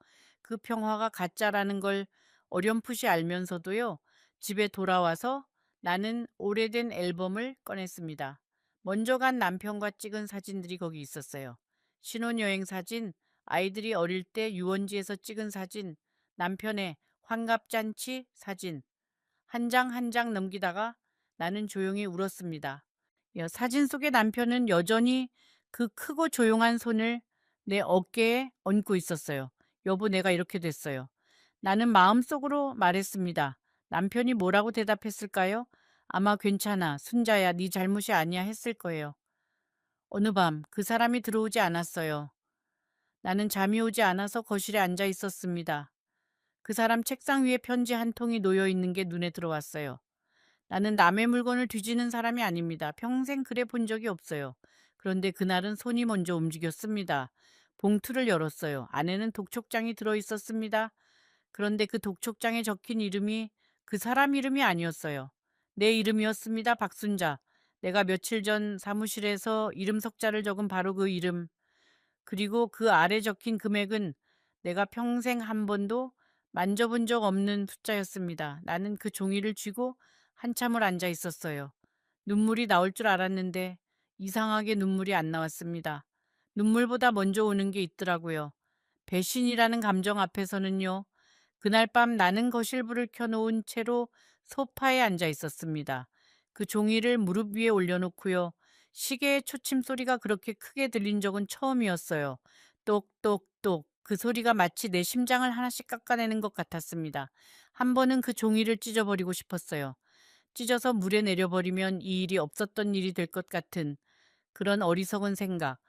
그 평화가 가짜라는 걸 어렴풋이 알면서도요. 집에 돌아와서 나는 오래된 앨범을 꺼냈습니다. 먼저 간 남편과 찍은 사진들이 거기 있었어요. 신혼여행 사진, 아이들이 어릴 때 유원지에서 찍은 사진, 남편의 환갑잔치 사진, 한 장 한 장 넘기다가 나는 조용히 울었습니다. 사진 속의 남편은 여전히 그 크고 조용한 손을 내 어깨에 얹고 있었어요. 여보, 내가 이렇게 됐어요. 나는 마음속으로 말했습니다. 남편이 뭐라고 대답했을까요? 아마 괜찮아, 순자야, 네 잘못이 아니야 했을 거예요. 어느 밤 그 사람이 들어오지 않았어요. 나는 잠이 오지 않아서 거실에 앉아 있었습니다. 그 사람 책상 위에 편지 한 통이 놓여 있는 게 눈에 들어왔어요. 나는 남의 물건을 뒤지는 사람이 아닙니다. 평생 그래 본 적이 없어요. 그런데 그날은 손이 먼저 움직였습니다. 봉투를 열었어요. 안에는 독촉장이 들어 있었습니다. 그런데 그 독촉장에 적힌 이름이 그 사람 이름이 아니었어요. 내 이름이었습니다. 박순자. 내가 며칠 전 사무실에서 이름 석자를 적은 바로 그 이름. 그리고 그 아래 적힌 금액은 내가 평생 한 번도 만져본 적 없는 숫자였습니다. 나는 그 종이를 쥐고 한참을 앉아 있었어요. 눈물이 나올 줄 알았는데 이상하게 눈물이 안 나왔습니다. 눈물보다 먼저 오는 게 있더라고요. 배신이라는 감정 앞에서는요. 그날 밤 나는 거실불을 켜놓은 채로 소파에 앉아 있었습니다. 그 종이를 무릎 위에 올려놓고요. 시계의 초침 소리가 그렇게 크게 들린 적은 처음이었어요. 똑똑똑. 그 소리가 마치 내 심장을 하나씩 깎아내는 것 같았습니다. 한 번은 그 종이를 찢어버리고 싶었어요. 찢어서 물에 내려버리면 이 일이 없었던 일이 될 것 같은 그런 어리석은 생각.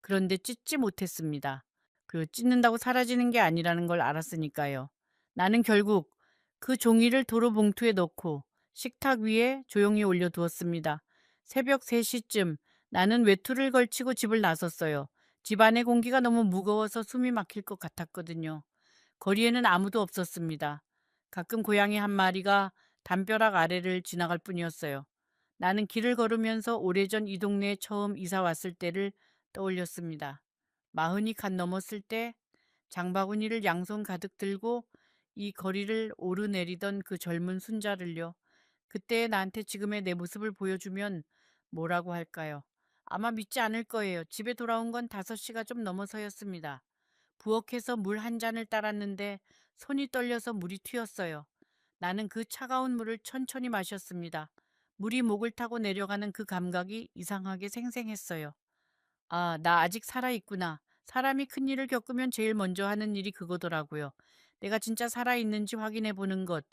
그런데 찢지 못했습니다. 그리고 찢는다고 사라지는 게 아니라는 걸 알았으니까요. 나는 결국 그 종이를 도로 봉투에 넣고 식탁 위에 조용히 올려두었습니다. 새벽 3시쯤 나는 외투를 걸치고 집을 나섰어요. 집 안의 공기가 너무 무거워서 숨이 막힐 것 같았거든요. 거리에는 아무도 없었습니다. 가끔 고양이 한 마리가 담벼락 아래를 지나갈 뿐이었어요. 나는 길을 걸으면서 오래전 이 동네에 처음 이사 왔을 때를 떠올렸습니다. 40이 갓 넘었을 때 장바구니를 양손 가득 들고 이 거리를 오르내리던 그 젊은 순자를요. 그때 나한테 지금의 내 모습을 보여주면 뭐라고 할까요? 아마 믿지 않을 거예요. 집에 돌아온 건 5시가 좀 넘어서였습니다. 부엌에서 물 한 잔을 따랐는데 손이 떨려서 물이 튀었어요. 나는 그 차가운 물을 천천히 마셨습니다. 물이 목을 타고 내려가는 그 감각이 이상하게 생생했어요. 아, 나 아직 살아있구나. 사람이 큰일을 겪으면 제일 먼저 하는 일이 그거더라고요. 내가 진짜 살아있는지 확인해 보는 것.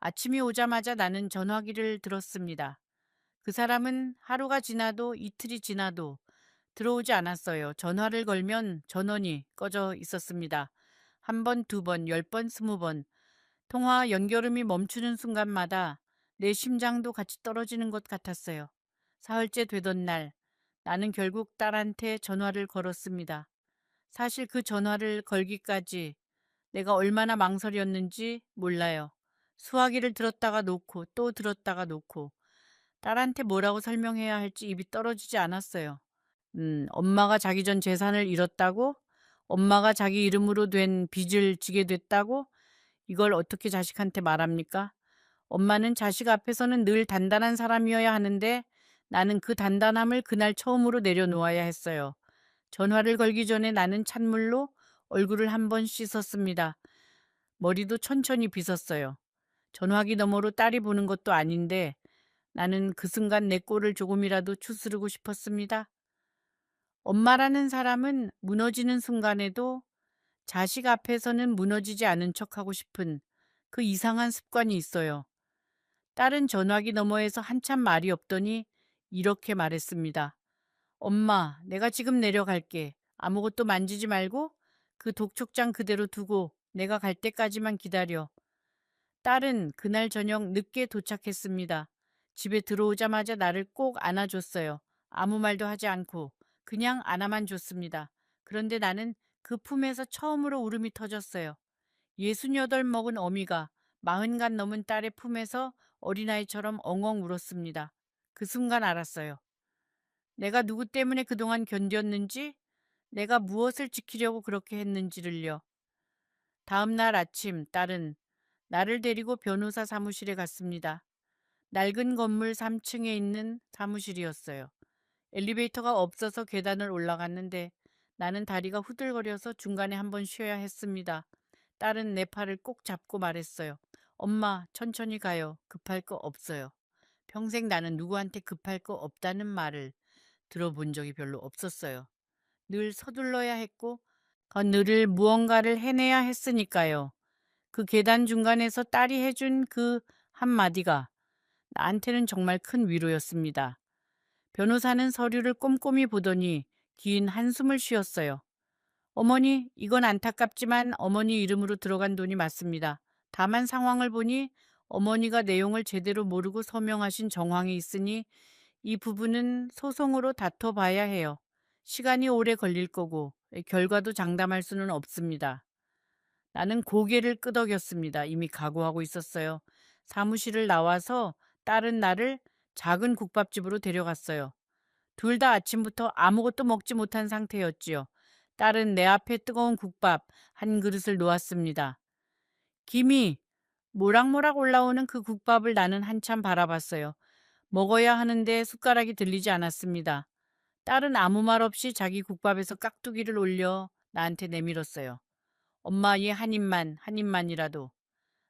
아침이 오자마자 나는 전화기를 들었습니다. 그 사람은 하루가 지나도 이틀이 지나도 들어오지 않았어요. 전화를 걸면 전원이 꺼져 있었습니다. 한 번, 두 번, 10번, 20번. 통화 연결음이 멈추는 순간마다 내 심장도 같이 떨어지는 것 같았어요. 사흘째 되던 날, 나는 결국 딸한테 전화를 걸었습니다. 사실 그 전화를 걸기까지 내가 얼마나 망설였는지 몰라요. 수화기를 들었다가 놓고 또 들었다가 놓고 딸한테 뭐라고 설명해야 할지 입이 떨어지지 않았어요. 엄마가 자기 전 재산을 잃었다고? 엄마가 자기 이름으로 된 빚을 지게 됐다고? 이걸 어떻게 자식한테 말합니까? 엄마는 자식 앞에서는 늘 단단한 사람이어야 하는데 나는 그 단단함을 그날 처음으로 내려놓아야 했어요. 전화를 걸기 전에 나는 찬물로 얼굴을 한번 씻었습니다. 머리도 천천히 빗었어요. 전화기 너머로 딸이 보는 것도 아닌데 나는 그 순간 내 꼴을 조금이라도 추스르고 싶었습니다. 엄마라는 사람은 무너지는 순간에도 자식 앞에서는 무너지지 않은 척하고 싶은 그 이상한 습관이 있어요. 딸은 전화기 너머에서 한참 말이 없더니 이렇게 말했습니다. 엄마, 내가 지금 내려갈게. 아무것도 만지지 말고 그 독촉장 그대로 두고 내가 갈 때까지만 기다려. 딸은 그날 저녁 늦게 도착했습니다. 집에 들어오자마자 나를 꼭 안아줬어요. 아무 말도 하지 않고 그냥 안아만 줬습니다. 그런데 나는 그 품에서 처음으로 울음이 터졌어요. 68 먹은 어미가 40간 넘은 딸의 품에서 어린아이처럼 엉엉 울었습니다. 그 순간 알았어요. 내가 누구 때문에 그동안 견뎠는지, 내가 무엇을 지키려고 그렇게 했는지를요. 다음 날 아침 딸은 나를 데리고 변호사 사무실에 갔습니다. 낡은 건물 3층에 있는 사무실이었어요. 엘리베이터가 없어서 계단을 올라갔는데 나는 다리가 후들거려서 중간에 한번 쉬어야 했습니다. 딸은 내 팔을 꼭 잡고 말했어요. 엄마, 천천히 가요. 급할 거 없어요. 평생 나는 누구한테 급할 거 없다는 말을 들어본 적이 별로 없었어요. 늘 서둘러야 했고, 늘 무언가를 해내야 했으니까요. 그 계단 중간에서 딸이 해준 그 한마디가 나한테는 정말 큰 위로였습니다. 변호사는 서류를 꼼꼼히 보더니 긴 한숨을 쉬었어요. 어머니, 이건 안타깝지만 어머니 이름으로 들어간 돈이 맞습니다. 다만 상황을 보니 어머니가 내용을 제대로 모르고 서명하신 정황이 있으니 이 부분은 소송으로 다퉈봐야 해요. 시간이 오래 걸릴 거고 결과도 장담할 수는 없습니다. 나는 고개를 끄덕였습니다. 이미 각오하고 있었어요. 사무실을 나와서 딸은 나를 작은 국밥집으로 데려갔어요. 둘 다 아침부터 아무것도 먹지 못한 상태였지요. 딸은 내 앞에 뜨거운 국밥 한 그릇을 놓았습니다. 김이 모락모락 올라오는 그 국밥을 나는 한참 바라봤어요. 먹어야 하는데 숟가락이 들리지 않았습니다. 딸은 아무 말 없이 자기 국밥에서 깍두기를 올려 나한테 내밀었어요. 엄마, 얘 한 입만, 한 입만이라도.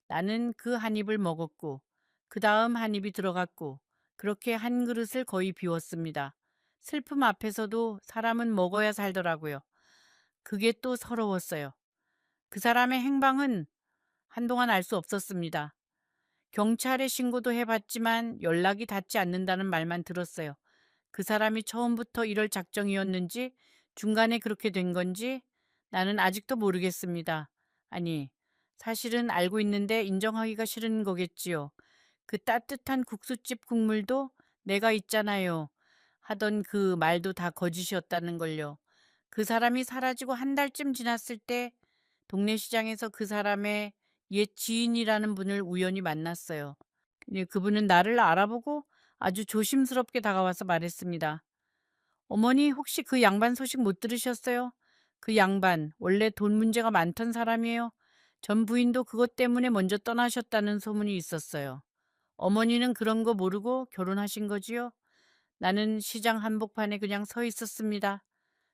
나는 그 한 입을 먹었고, 그 다음 한 입이 들어갔고, 그렇게 한 그릇을 거의 비웠습니다. 슬픔 앞에서도 사람은 먹어야 살더라고요. 그게 또 서러웠어요. 그 사람의 행방은 한동안 알 수 없었습니다. 경찰에 신고도 해봤지만 연락이 닿지 않는다는 말만 들었어요. 그 사람이 처음부터 이럴 작정이었는지 중간에 그렇게 된 건지 나는 아직도 모르겠습니다. 아니, 사실은 알고 있는데 인정하기가 싫은 거겠지요. 그 따뜻한 국수집 국물도 내가 있잖아요. 하던 그 말도 다 거짓이었다는 걸요. 그 사람이 사라지고 한 달쯤 지났을 때 동네 시장에서 그 사람의 옛 지인이라는 분을 우연히 만났어요. 그분은 나를 알아보고 아주 조심스럽게 다가와서 말했습니다. 어머니, 혹시 그 양반 소식 못 들으셨어요? 그 양반 원래 돈 문제가 많던 사람이에요. 전 부인도 그것 때문에 먼저 떠나셨다는 소문이 있었어요. 어머니는 그런 거 모르고 결혼하신 거지요? 나는 시장 한복판에 그냥 서 있었습니다.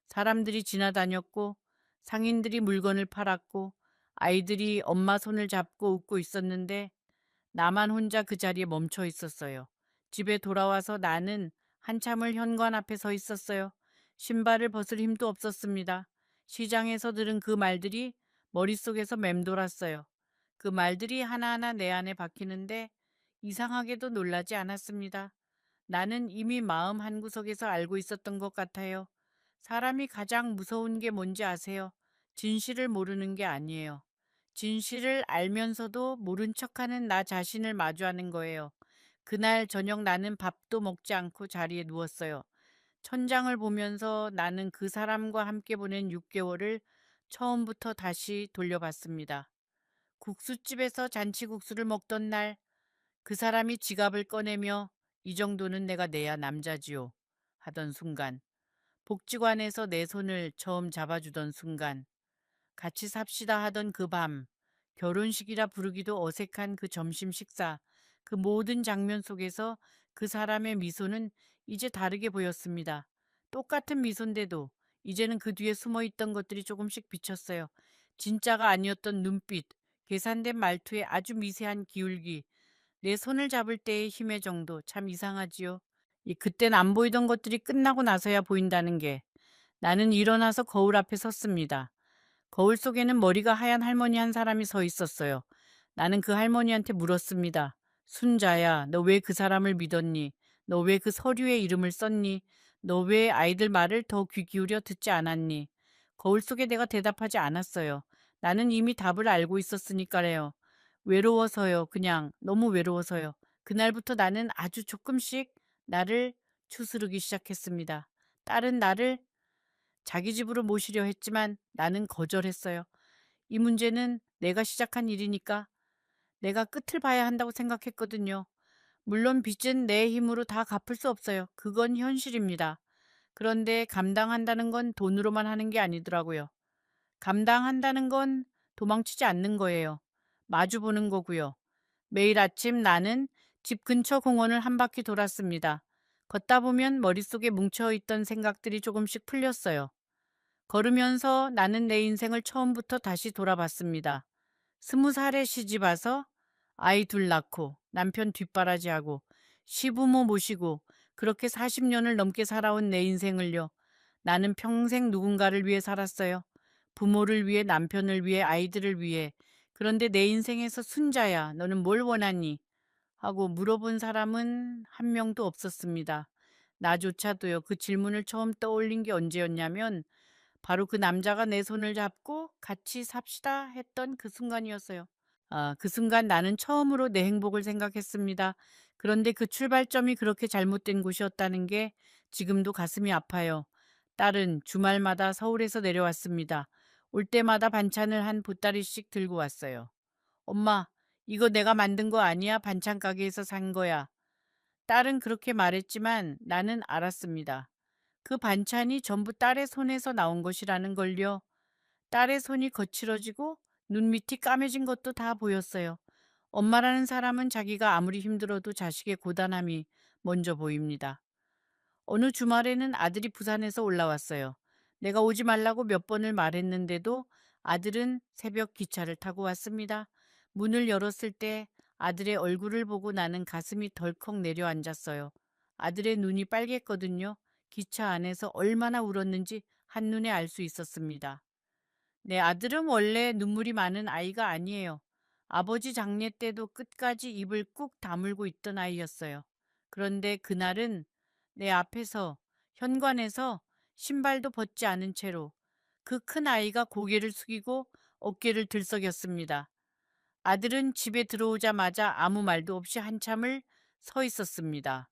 사람들이 지나다녔고 상인들이 물건을 팔았고 아이들이 엄마 손을 잡고 웃고 있었는데 나만 혼자 그 자리에 멈춰 있었어요. 집에 돌아와서 나는 한참을 현관 앞에 서 있었어요. 신발을 벗을 힘도 없었습니다. 시장에서 들은 그 말들이 머릿속에서 맴돌았어요. 그 말들이 하나하나 내 안에 박히는데 이상하게도 놀라지 않았습니다. 나는 이미 마음 한구석에서 알고 있었던 것 같아요. 사람이 가장 무서운 게 뭔지 아세요? 진실을 모르는 게 아니에요. 진실을 알면서도 모른 척하는 나 자신을 마주하는 거예요. 그날 저녁 나는 밥도 먹지 않고 자리에 누웠어요. 천장을 보면서 나는 그 사람과 함께 보낸 6개월을 처음부터 다시 돌려봤습니다. 국수집에서 잔치국수를 먹던 날 그 사람이 지갑을 꺼내며 이 정도는 내가 내야 남자지요 하던 순간, 복지관에서 내 손을 처음 잡아주던 순간, 같이 삽시다 하던 그 밤, 결혼식이라 부르기도 어색한 그 점심 식사, 그 모든 장면 속에서 그 사람의 미소는 이제 다르게 보였습니다. 똑같은 미소인데도 이제는 그 뒤에 숨어 있던 것들이 조금씩 비쳤어요. 진짜가 아니었던 눈빛, 계산된 말투의 아주 미세한 기울기, 내 손을 잡을 때의 힘의 정도 참 이상하지요. 그땐 안 보이던 것들이 끝나고 나서야 보인다는 게 나는 일어나서 거울 앞에 섰습니다. 거울 속에는 머리가 하얀 할머니 한 사람이 서 있었어요. 나는 그 할머니한테 물었습니다. 순자야, 너 왜 그 사람을 믿었니? 너 왜 그 서류에 이름을 썼니? 너 왜 아이들 말을 더 귀 기울여 듣지 않았니? 거울 속에 내가 대답하지 않았어요. 나는 이미 답을 알고 있었으니까래요. 외로워서요. 그냥 너무 외로워서요. 그날부터 나는 아주 조금씩 나를 추스르기 시작했습니다. 딸은 나를 자기 집으로 모시려 했지만 나는 거절했어요. 이 문제는 내가 시작한 일이니까 내가 끝을 봐야 한다고 생각했거든요. 물론 빚은 내 힘으로 다 갚을 수 없어요. 그건 현실입니다. 그런데 감당한다는 건 돈으로만 하는 게 아니더라고요. 감당한다는 건 도망치지 않는 거예요. 마주보는 거고요. 매일 아침 나는 집 근처 공원을 한 바퀴 돌았습니다. 걷다 보면 머릿속에 뭉쳐있던 생각들이 조금씩 풀렸어요. 걸으면서 나는 내 인생을 처음부터 다시 돌아봤습니다. 20살에 시집 와서 아이 둘 낳고 남편 뒷바라지하고 시부모 모시고 그렇게 40년을 넘게 살아온 내 인생을요. 나는 평생 누군가를 위해 살았어요. 부모를 위해, 남편을 위해, 아이들을 위해. 그런데 내 인생에서 순자야, 너는 뭘 원하니? 하고 물어본 사람은 한 명도 없었습니다. 나조차도요. 그 질문을 처음 떠올린 게 언제였냐면 바로 그 남자가 내 손을 잡고 같이 삽시다 했던 그 순간이었어요. 그 순간 나는 처음으로 내 행복을 생각했습니다. 그런데 그 출발점이 그렇게 잘못된 곳이었다는 게 지금도 가슴이 아파요. 딸은 주말마다 서울에서 내려왔습니다. 올 때마다 반찬을 한 보따리씩 들고 왔어요. 엄마, 이거 내가 만든 거 아니야? 반찬 가게에서 산 거야. 딸은 그렇게 말했지만 나는 알았습니다. 그 반찬이 전부 딸의 손에서 나온 것이라는 걸요. 딸의 손이 거칠어지고 눈밑이 까매진 것도 다 보였어요. 엄마라는 사람은 자기가 아무리 힘들어도 자식의 고단함이 먼저 보입니다. 어느 주말에는 아들이 부산에서 올라왔어요. 내가 오지 말라고 몇 번을 말했는데도 아들은 새벽 기차를 타고 왔습니다. 문을 열었을 때 아들의 얼굴을 보고 나는 가슴이 덜컥 내려앉았어요. 아들의 눈이 빨갰거든요. 기차 안에서 얼마나 울었는지 한눈에 알 수 있었습니다. 내 아들은 원래 눈물이 많은 아이가 아니에요. 아버지 장례 때도 끝까지 입을 꾹 다물고 있던 아이였어요. 그런데 그날은 내 앞에서 현관에서 신발도 벗지 않은 채로 그 큰 아이가 고개를 숙이고 어깨를 들썩였습니다. 아들은 집에 들어오자마자 아무 말도 없이 한참을 서 있었습니다.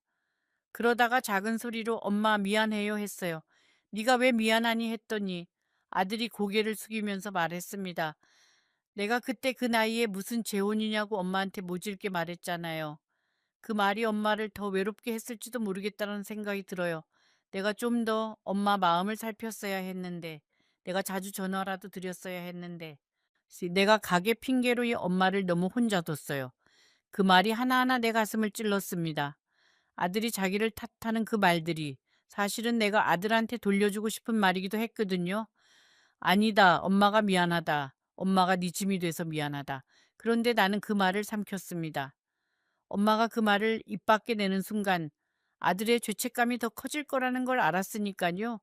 그러다가 작은 소리로 엄마 미안해요 했어요. 네가 왜 미안하니 했더니 아들이 고개를 숙이면서 말했습니다. 내가 그때 그 나이에 무슨 재혼이냐고 엄마한테 모질게 말했잖아요. 그 말이 엄마를 더 외롭게 했을지도 모르겠다는 생각이 들어요. 내가 좀 더 엄마 마음을 살폈어야 했는데, 내가 자주 전화라도 드렸어야 했는데, 내가 가게 핑계로 이 엄마를 너무 혼자 뒀어요. 그 말이 하나하나 내 가슴을 찔렀습니다. 아들이 자기를 탓하는 그 말들이 사실은 내가 아들한테 돌려주고 싶은 말이기도 했거든요. 아니다. 엄마가 미안하다. 엄마가 네 짐이 돼서 미안하다. 그런데 나는 그 말을 삼켰습니다. 엄마가 그 말을 입 밖에 내는 순간 아들의 죄책감이 더 커질 거라는 걸 알았으니까요.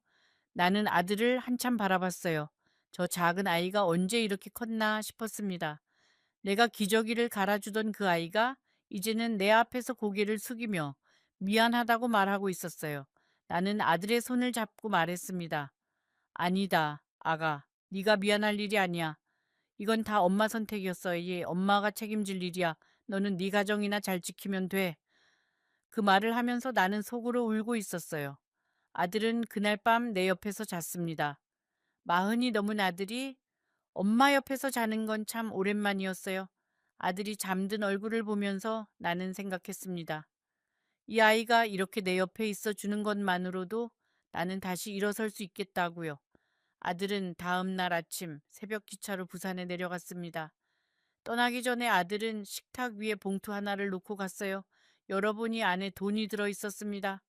나는 아들을 한참 바라봤어요. 저 작은 아이가 언제 이렇게 컸나 싶었습니다. 내가 기저귀를 갈아주던 그 아이가 이제는 내 앞에서 고개를 숙이며 미안하다고 말하고 있었어요. 나는 아들의 손을 잡고 말했습니다. 아니다, 아가. 네가 미안할 일이 아니야. 이건 다 엄마 선택이었어. 예, 엄마가 책임질 일이야. 너는 네 가정이나 잘 지키면 돼. 그 말을 하면서 나는 속으로 울고 있었어요. 아들은 그날 밤 내 옆에서 잤습니다. 마흔이 넘은 아들이 엄마 옆에서 자는 건 참 오랜만이었어요. 아들이 잠든 얼굴을 보면서 나는 생각했습니다. 이 아이가 이렇게 내 옆에 있어 주는 것만으로도 나는 다시 일어설 수 있겠다고요. 아들은 다음 날 아침 새벽 기차로 부산에 내려갔습니다. 떠나기 전에 아들은 식탁 위에 봉투 하나를 놓고 갔어요. 열어보니 안에 돈이 들어 있었습니다.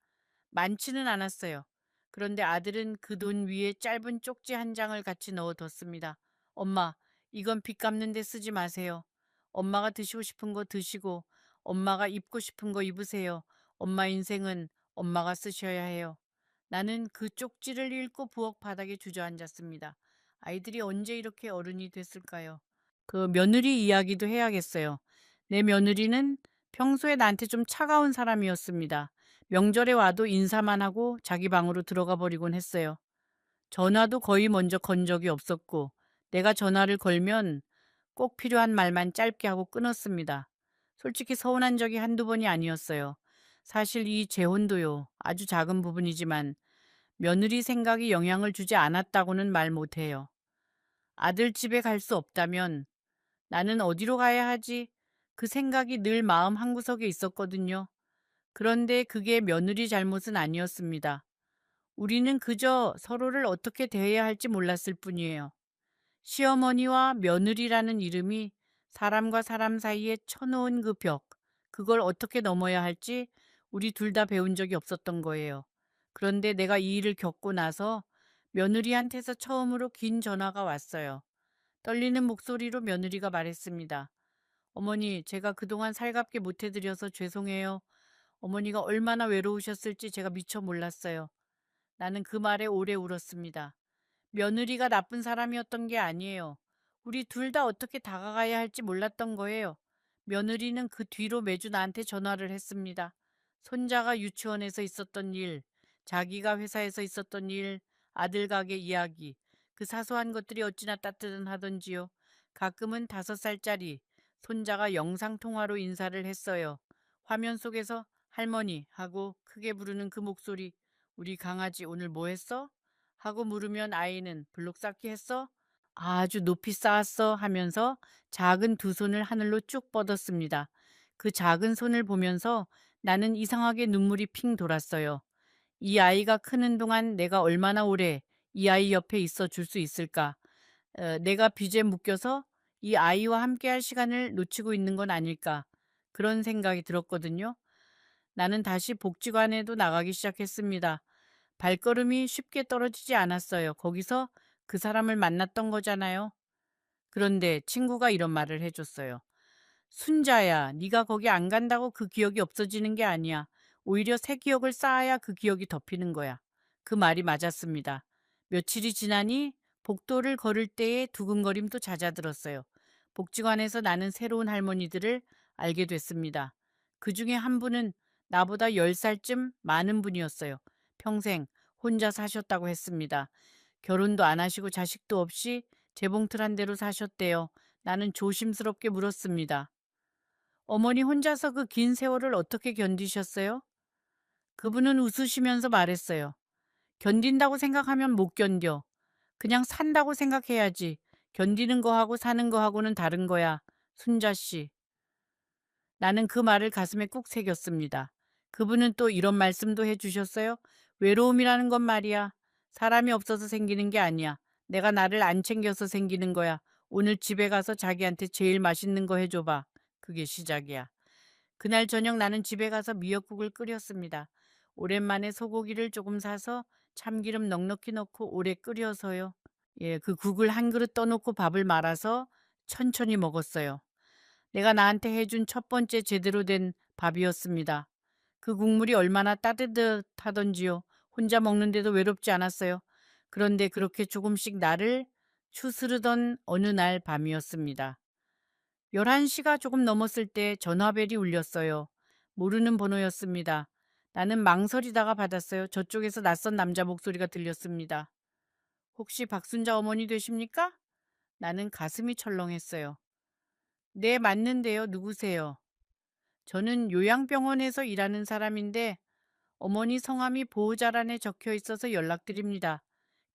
많지는 않았어요. 그런데 아들은 그 돈 위에 짧은 쪽지 한 장을 같이 넣어뒀습니다. 엄마, 이건 빚 갚는 데 쓰지 마세요. 엄마가 드시고 싶은 거 드시고, 엄마가 입고 싶은 거 입으세요. 엄마 인생은 엄마가 쓰셔야 해요. 나는 그 쪽지를 읽고 부엌 바닥에 주저앉았습니다. 아이들이 언제 이렇게 어른이 됐을까요? 그 며느리 이야기도 해야겠어요. 내 며느리는 평소에 나한테 좀 차가운 사람이었습니다. 명절에 와도 인사만 하고 자기 방으로 들어가 버리곤 했어요. 전화도 거의 먼저 건 적이 없었고, 내가 전화를 걸면 꼭 필요한 말만 짧게 하고 끊었습니다. 솔직히 서운한 적이 한두 번이 아니었어요. 사실 이 재혼도요, 아주 작은 부분이지만 며느리 생각이 영향을 주지 않았다고는 말 못해요. 아들 집에 갈 수 없다면 나는 어디로 가야 하지? 그 생각이 늘 마음 한구석에 있었거든요. 그런데 그게 며느리 잘못은 아니었습니다. 우리는 그저 서로를 어떻게 대해야 할지 몰랐을 뿐이에요. 시어머니와 며느리라는 이름이 사람과 사람 사이에 쳐놓은 그 벽, 그걸 어떻게 넘어야 할지 우리 둘 다 배운 적이 없었던 거예요. 그런데 내가 이 일을 겪고 나서 며느리한테서 처음으로 긴 전화가 왔어요. 떨리는 목소리로 며느리가 말했습니다. 어머니, 제가 그동안 살갑게 못해드려서 죄송해요. 어머니가 얼마나 외로우셨을지 제가 미처 몰랐어요. 나는 그 말에 오래 울었습니다. 며느리가 나쁜 사람이었던 게 아니에요. 우리 둘 다 어떻게 다가가야 할지 몰랐던 거예요. 며느리는 그 뒤로 매주 나한테 전화를 했습니다. 손자가 유치원에서 있었던 일, 자기가 회사에서 있었던 일, 아들 가게 이야기, 그 사소한 것들이 어찌나 따뜻하던지요. 가끔은 5살짜리 손자가 영상통화로 인사를 했어요. 화면 속에서 할머니 하고 크게 부르는 그 목소리, 우리 강아지 오늘 뭐 했어? 하고 물으면 아이는 블록 쌓기 했어? 아주 높이 쌓았어 하면서 작은 두 손을 하늘로 쭉 뻗었습니다. 그 작은 손을 보면서 나는 이상하게 눈물이 핑 돌았어요. 이 아이가 크는 동안 내가 얼마나 오래 이 아이 옆에 있어 줄 수 있을까? 내가 빚에 묶여서 이 아이와 함께 할 시간을 놓치고 있는 건 아닐까? 그런 생각이 들었거든요. 나는 다시 복지관에도 나가기 시작했습니다. 발걸음이 쉽게 떨어지지 않았어요. 거기서 그 사람을 만났던 거잖아요. 그런데 친구가 이런 말을 해줬어요. 순자야, 네가 거기 안 간다고 그 기억이 없어지는 게 아니야. 오히려 새 기억을 쌓아야 그 기억이 덮이는 거야. 그 말이 맞았습니다. 며칠이 지나니 복도를 걸을 때의 두근거림도 잦아들었어요. 복지관에서 나는 새로운 할머니들을 알게 됐습니다. 그 중에 한 분은 나보다 10살쯤 많은 분이었어요. 평생 혼자 사셨다고 했습니다. 결혼도 안 하시고 자식도 없이 재봉틀한 대로 사셨대요. 나는 조심스럽게 물었습니다. 어머니 혼자서 그 긴 세월을 어떻게 견디셨어요? 그분은 웃으시면서 말했어요. 견딘다고 생각하면 못 견뎌. 그냥 산다고 생각해야지. 견디는 거하고 사는 거하고는 다른 거야. 순자 씨. 나는 그 말을 가슴에 꾹 새겼습니다. 그분은 또 이런 말씀도 해주셨어요. 외로움이라는 건 말이야. 사람이 없어서 생기는 게 아니야. 내가 나를 안 챙겨서 생기는 거야. 오늘 집에 가서 자기한테 제일 맛있는 거 해줘봐. 그게 시작이야. 그날 저녁 나는 집에 가서 미역국을 끓였습니다. 오랜만에 소고기를 조금 사서 참기름 넉넉히 넣고 오래 끓여서요. 예, 그 국을 한 그릇 떠놓고 밥을 말아서 천천히 먹었어요. 내가 나한테 해준 첫 번째 제대로 된 밥이었습니다. 그 국물이 얼마나 따뜻하던지요. 혼자 먹는데도 외롭지 않았어요. 그런데 그렇게 조금씩 나를 추스르던 어느 날 밤이었습니다. 11시가 조금 넘었을 때 전화벨이 울렸어요. 모르는 번호였습니다. 나는 망설이다가 받았어요. 저쪽에서 낯선 남자 목소리가 들렸습니다. 혹시 박순자 어머니 되십니까? 나는 가슴이 철렁했어요. 네, 맞는데요. 누구세요? 저는 요양병원에서 일하는 사람인데 어머니 성함이 보호자란에 적혀 있어서 연락드립니다.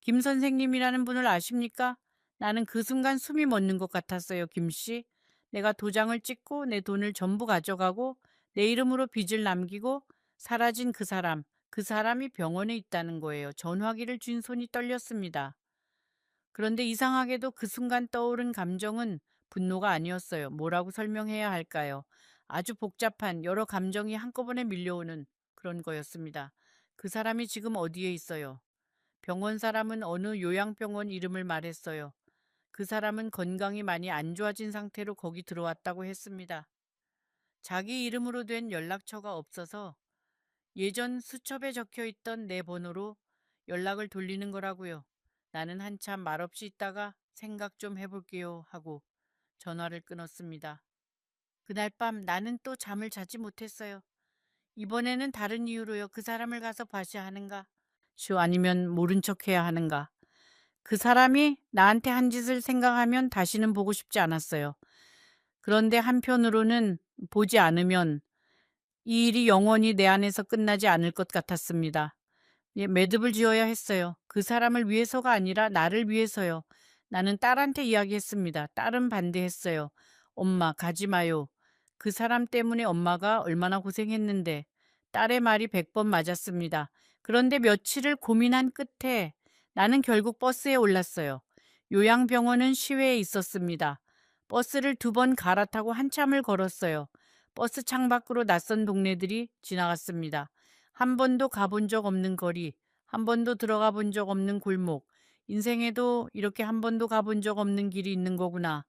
김 선생님이라는 분을 아십니까? 나는 그 순간 숨이 멎는 것 같았어요, 김 씨. 내가 도장을 찍고 내 돈을 전부 가져가고 내 이름으로 빚을 남기고 사라진 그 사람이 병원에 있다는 거예요. 전화기를 쥔 손이 떨렸습니다. 그런데 이상하게도 그 순간 떠오른 감정은 분노가 아니었어요. 뭐라고 설명해야 할까요? 아주 복잡한 여러 감정이 한꺼번에 밀려오는 그런 거였습니다. 그 사람이 지금 어디에 있어요? 병원 사람은 어느 요양병원 이름을 말했어요. 그 사람은 건강이 많이 안 좋아진 상태로 거기 들어왔다고 했습니다. 자기 이름으로 된 연락처가 없어서 예전 수첩에 적혀 있던 내 번호로 연락을 돌리는 거라고요. 나는 한참 말없이 있다가 생각 좀 해볼게요 하고 전화를 끊었습니다. 그날 밤 나는 또 잠을 자지 못했어요. 이번에는 다른 이유로요. 그 사람을 가서 봐야 하는가? 쇼 아니면 모른 척 해야 하는가? 그 사람이 나한테 한 짓을 생각하면 다시는 보고 싶지 않았어요. 그런데 한편으로는 보지 않으면 이 일이 영원히 내 안에서 끝나지 않을 것 같았습니다. 예, 매듭을 지어야 했어요. 그 사람을 위해서가 아니라 나를 위해서요. 나는 딸한테 이야기했습니다. 딸은 반대했어요. 엄마, 가지 마요. 그 사람 때문에 엄마가 얼마나 고생했는데. 딸의 말이 100번 맞았습니다. 그런데 며칠을 고민한 끝에 나는 결국 버스에 올랐어요. 요양병원은 시외에 있었습니다. 버스를 2번 갈아타고 한참을 걸었어요. 버스 창밖으로 낯선 동네들이 지나갔습니다. 한 번도 가본 적 없는 거리, 한 번도 들어가 본 적 없는 골목, 인생에도 이렇게 한 번도 가본 적 없는 길이 있는 거구나.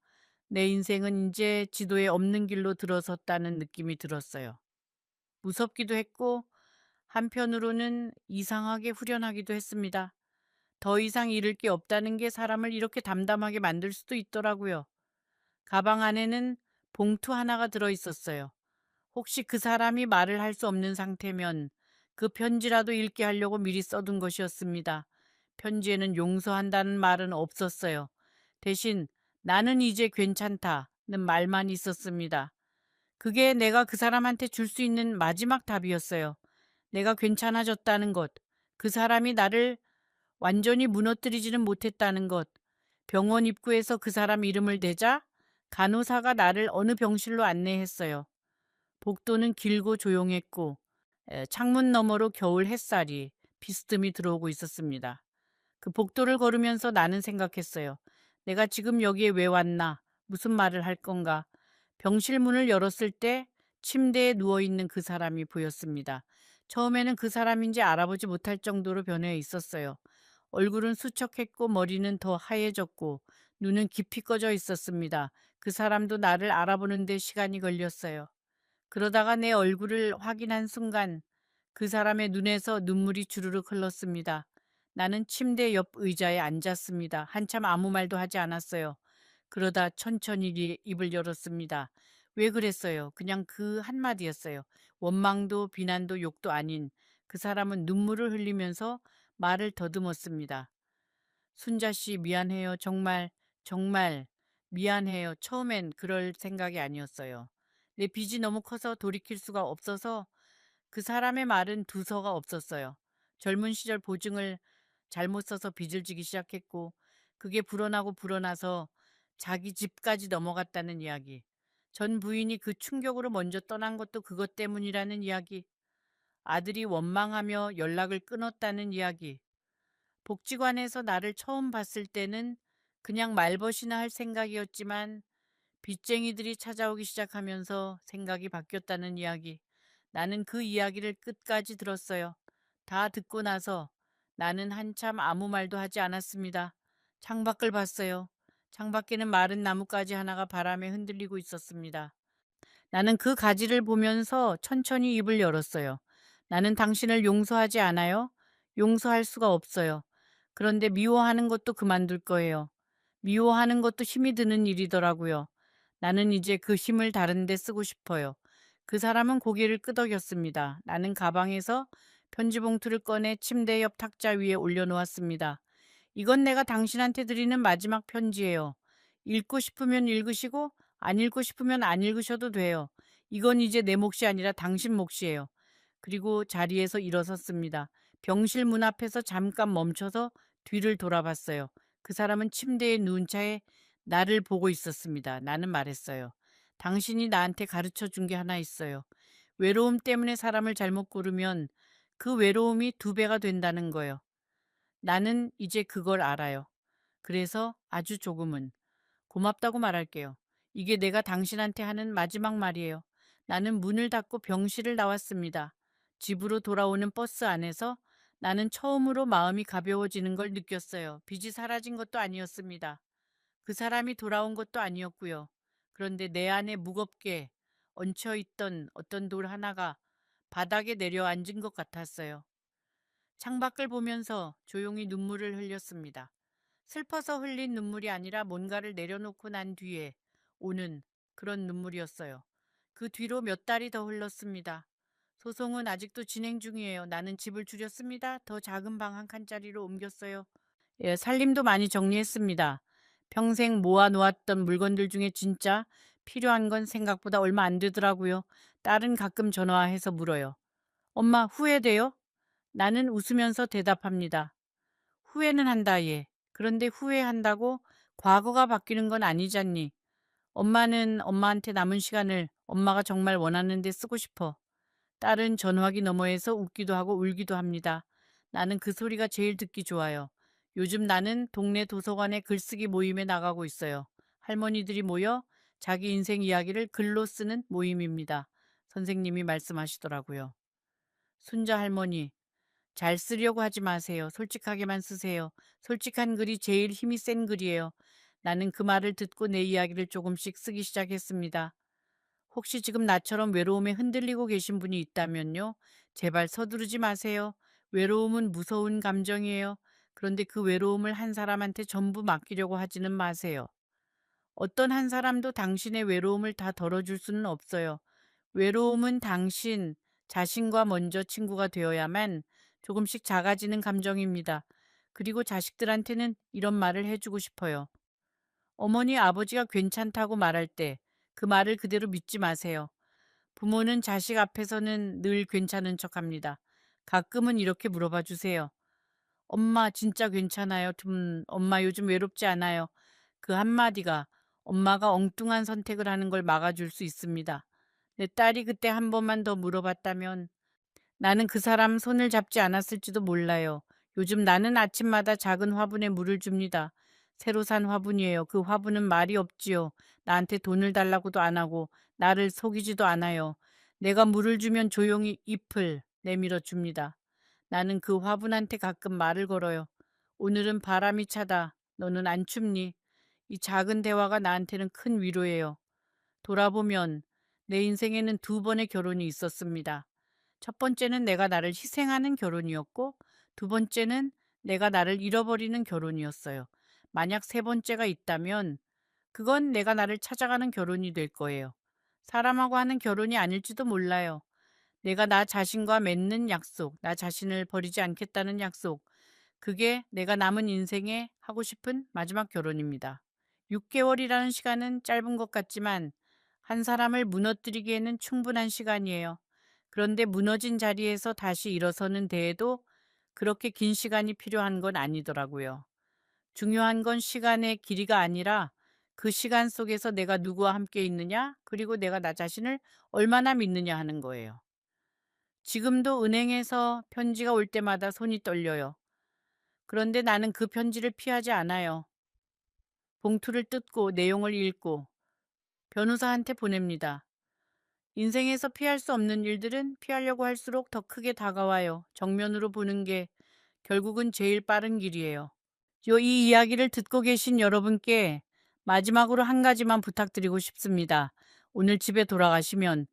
내 인생은 이제 지도에 없는 길로 들어섰다는 느낌이 들었어요. 무섭기도 했고, 한편으로는 이상하게 후련하기도 했습니다. 더 이상 잃을 게 없다는 게 사람을 이렇게 담담하게 만들 수도 있더라고요. 가방 안에는 봉투 하나가 들어 있었어요. 혹시 그 사람이 말을 할 수 없는 상태면 그 편지라도 읽게 하려고 미리 써둔 것이었습니다. 편지에는 용서한다는 말은 없었어요. 대신 나는 이제 괜찮다는 말만 있었습니다. 그게 내가 그 사람한테 줄 수 있는 마지막 답이었어요. 내가 괜찮아졌다는 것, 그 사람이 나를 완전히 무너뜨리지는 못했다는 것, 병원 입구에서 그 사람 이름을 대자 간호사가 나를 어느 병실로 안내했어요. 복도는 길고 조용했고 창문 너머로 겨울 햇살이 비스듬히 들어오고 있었습니다. 그 복도를 걸으면서 나는 생각했어요. 내가 지금 여기에 왜 왔나? 무슨 말을 할 건가? 병실 문을 열었을 때 침대에 누워있는 그 사람이 보였습니다. 처음에는 그 사람인지 알아보지 못할 정도로 변해 있었어요. 얼굴은 수척했고 머리는 더 하얘졌고 눈은 깊이 꺼져 있었습니다. 그 사람도 나를 알아보는데 시간이 걸렸어요. 그러다가 내 얼굴을 확인한 순간 그 사람의 눈에서 눈물이 주르륵 흘렀습니다. 나는 침대 옆 의자에 앉았습니다. 한참 아무 말도 하지 않았어요. 그러다 천천히 입을 열었습니다. 왜 그랬어요? 그냥 그 한마디였어요. 원망도 비난도 욕도 아닌 그 사람은 눈물을 흘리면서 말을 더듬었습니다. 순자 씨 미안해요. 정말 정말 미안해요. 처음엔 그럴 생각이 아니었어요. 내 빚이 너무 커서 돌이킬 수가 없어서 그 사람의 말은 두서가 없었어요. 젊은 시절 보증을 잘못 써서 빚을 지기 시작했고 그게 불어나고 불어나서 자기 집까지 넘어갔다는 이야기. 전 부인이 그 충격으로 먼저 떠난 것도 그것 때문이라는 이야기. 아들이 원망하며 연락을 끊었다는 이야기. 복지관에서 나를 처음 봤을 때는 그냥 말벗이나 할 생각이었지만 빚쟁이들이 찾아오기 시작하면서 생각이 바뀌었다는 이야기. 나는 그 이야기를 끝까지 들었어요. 다 듣고 나서 나는 한참 아무 말도 하지 않았습니다. 창밖을 봤어요. 창밖에는 마른 나뭇가지 하나가 바람에 흔들리고 있었습니다. 나는 그 가지를 보면서 천천히 입을 열었어요. 나는 당신을 용서하지 않아요? 용서할 수가 없어요. 그런데 미워하는 것도 그만둘 거예요. 미워하는 것도 힘이 드는 일이더라고요. 나는 이제 그 힘을 다른 데 쓰고 싶어요. 그 사람은 고개를 끄덕였습니다. 나는 가방에서 편지 봉투를 꺼내 침대 옆 탁자 위에 올려놓았습니다. 이건 내가 당신한테 드리는 마지막 편지예요. 읽고 싶으면 읽으시고 안 읽고 싶으면 안 읽으셔도 돼요. 이건 이제 내 몫이 아니라 당신 몫이에요. 그리고 자리에서 일어섰습니다. 병실 문 앞에서 잠깐 멈춰서 뒤를 돌아봤어요. 그 사람은 침대에 누운 채 나를 보고 있었습니다. 나는 말했어요. 당신이 나한테 가르쳐 준 게 하나 있어요. 외로움 때문에 사람을 잘못 고르면 그 외로움이 2배가 된다는 거요. 나는 이제 그걸 알아요. 그래서 아주 조금은 고맙다고 말할게요. 이게 내가 당신한테 하는 마지막 말이에요. 나는 문을 닫고 병실을 나왔습니다. 집으로 돌아오는 버스 안에서 나는 처음으로 마음이 가벼워지는 걸 느꼈어요. 빚이 사라진 것도 아니었습니다. 그 사람이 돌아온 것도 아니었고요. 그런데 내 안에 무겁게 얹혀있던 어떤 돌 하나가 바닥에 내려앉은 것 같았어요. 창밖을 보면서 조용히 눈물을 흘렸습니다. 슬퍼서 흘린 눈물이 아니라 뭔가를 내려놓고 난 뒤에 오는 그런 눈물이었어요. 그 뒤로 몇 달이 더 흘렀습니다. 소송은 아직도 진행 중이에요. 나는 집을 줄였습니다. 더 작은 방 한 칸짜리로 옮겼어요. 예, 살림도 많이 정리했습니다. 평생 모아놓았던 물건들 중에 진짜 필요한 건 생각보다 얼마 안 되더라고요. 딸은 가끔 전화해서 물어요. 엄마, 후회돼요? 나는 웃으면서 대답합니다. 후회는 한다, 얘. 그런데 후회한다고 과거가 바뀌는 건 아니잖니. 엄마는 엄마한테 남은 시간을 엄마가 정말 원하는 데 쓰고 싶어. 딸은 전화기 너머에서 웃기도 하고 울기도 합니다. 나는 그 소리가 제일 듣기 좋아요. 요즘 나는 동네 도서관의 글쓰기 모임에 나가고 있어요. 할머니들이 모여 자기 인생 이야기를 글로 쓰는 모임입니다. 선생님이 말씀하시더라고요. 순자 할머니, 잘 쓰려고 하지 마세요. 솔직하게만 쓰세요. 솔직한 글이 제일 힘이 센 글이에요. 나는 그 말을 듣고 내 이야기를 조금씩 쓰기 시작했습니다. 혹시 지금 나처럼 외로움에 흔들리고 계신 분이 있다면요. 제발 서두르지 마세요. 외로움은 무서운 감정이에요. 그런데 그 외로움을 한 사람한테 전부 맡기려고 하지는 마세요. 어떤 한 사람도 당신의 외로움을 다 덜어줄 수는 없어요. 외로움은 당신 자신과 먼저 친구가 되어야만 조금씩 작아지는 감정입니다. 그리고 자식들한테는 이런 말을 해주고 싶어요. 어머니, 아버지가 괜찮다고 말할 때 그 말을 그대로 믿지 마세요. 부모는 자식 앞에서는 늘 괜찮은 척합니다. 가끔은 이렇게 물어봐 주세요. 엄마 진짜 괜찮아요? 엄마 요즘 외롭지 않아요? 그 한마디가 엄마가 엉뚱한 선택을 하는 걸 막아줄 수 있습니다. 내 딸이 그때 한 번만 더 물어봤다면 나는 그 사람 손을 잡지 않았을지도 몰라요. 요즘 나는 아침마다 작은 화분에 물을 줍니다. 새로 산 화분이에요. 그 화분은 말이 없지요. 나한테 돈을 달라고도 안 하고 나를 속이지도 않아요. 내가 물을 주면 조용히 잎을 내밀어 줍니다. 나는 그 화분한테 가끔 말을 걸어요. 오늘은 바람이 차다. 너는 안 춥니? 이 작은 대화가 나한테는 큰 위로예요. 돌아보면 내 인생에는 두 번의 결혼이 있었습니다. 첫 번째는 내가 나를 희생하는 결혼이었고, 두 번째는 내가 나를 잃어버리는 결혼이었어요. 만약 세 번째가 있다면 그건 내가 나를 찾아가는 결혼이 될 거예요. 사람하고 하는 결혼이 아닐지도 몰라요. 내가 나 자신과 맺는 약속, 나 자신을 버리지 않겠다는 약속, 그게 내가 남은 인생에 하고 싶은 마지막 결혼입니다. 6개월이라는 시간은 짧은 것 같지만 한 사람을 무너뜨리기에는 충분한 시간이에요. 그런데 무너진 자리에서 다시 일어서는 데에도 그렇게 긴 시간이 필요한 건 아니더라고요. 중요한 건 시간의 길이가 아니라 그 시간 속에서 내가 누구와 함께 있느냐, 그리고 내가 나 자신을 얼마나 믿느냐 하는 거예요. 지금도 은행에서 편지가 올 때마다 손이 떨려요. 그런데 나는 그 편지를 피하지 않아요. 봉투를 뜯고 내용을 읽고 변호사한테 보냅니다. 인생에서 피할 수 없는 일들은 피하려고 할수록 더 크게 다가와요. 정면으로 보는 게 결국은 제일 빠른 길이에요. 이 이야기를 듣고 계신 여러분께 마지막으로 한 가지만 부탁드리고 싶습니다. 오늘 집에 돌아가시면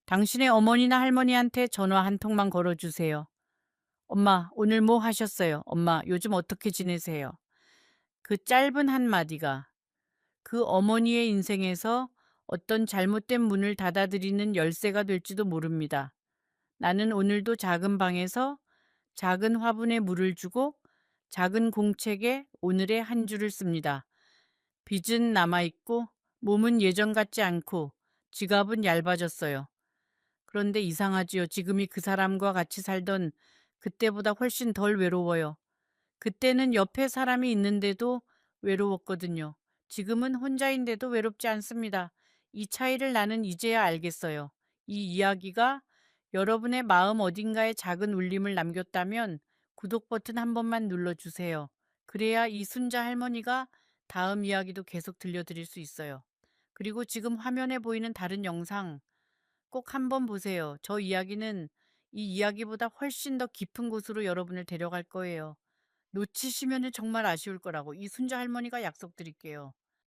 당신의 어머니나 할머니한테 전화 한 통만 걸어주세요. 엄마, 오늘 뭐 하셨어요? 엄마, 요즘 어떻게 지내세요? 그 짧은 한마디가 그 어머니의 인생에서 어떤 잘못된 문을 닫아들이는 열쇠가 될지도 모릅니다. 나는 오늘도 작은 방에서 작은 화분에 물을 주고 작은 공책에 오늘의 한 줄을 씁니다. 빚은 남아있고 몸은 예전 같지 않고 지갑은 얇아졌어요. 그런데 이상하지요. 지금이 그 사람과 같이 살던 그때보다 훨씬 덜 외로워요. 그때는 옆에 사람이 있는데도 외로웠거든요. 지금은 혼자인데도 외롭지 않습니다. 이 차이를 나는 이제야 알겠어요. 이 이야기가 여러분의 마음 어딘가에 작은 울림을 남겼다면 구독 버튼 한 번만 눌러주세요. 그래야 이 순자 할머니가 다음 이야기도 계속 들려드릴 수 있어요. 그리고 지금 화면에 보이는 다른 영상 꼭 한번 보세요. 저 이야기는 이 이야기보다 훨씬 더 깊은 곳으로 여러분을 데려갈 거예요. 놓치시면 정말 아쉬울 거라고 이 순자 할머니가 약속드릴게요.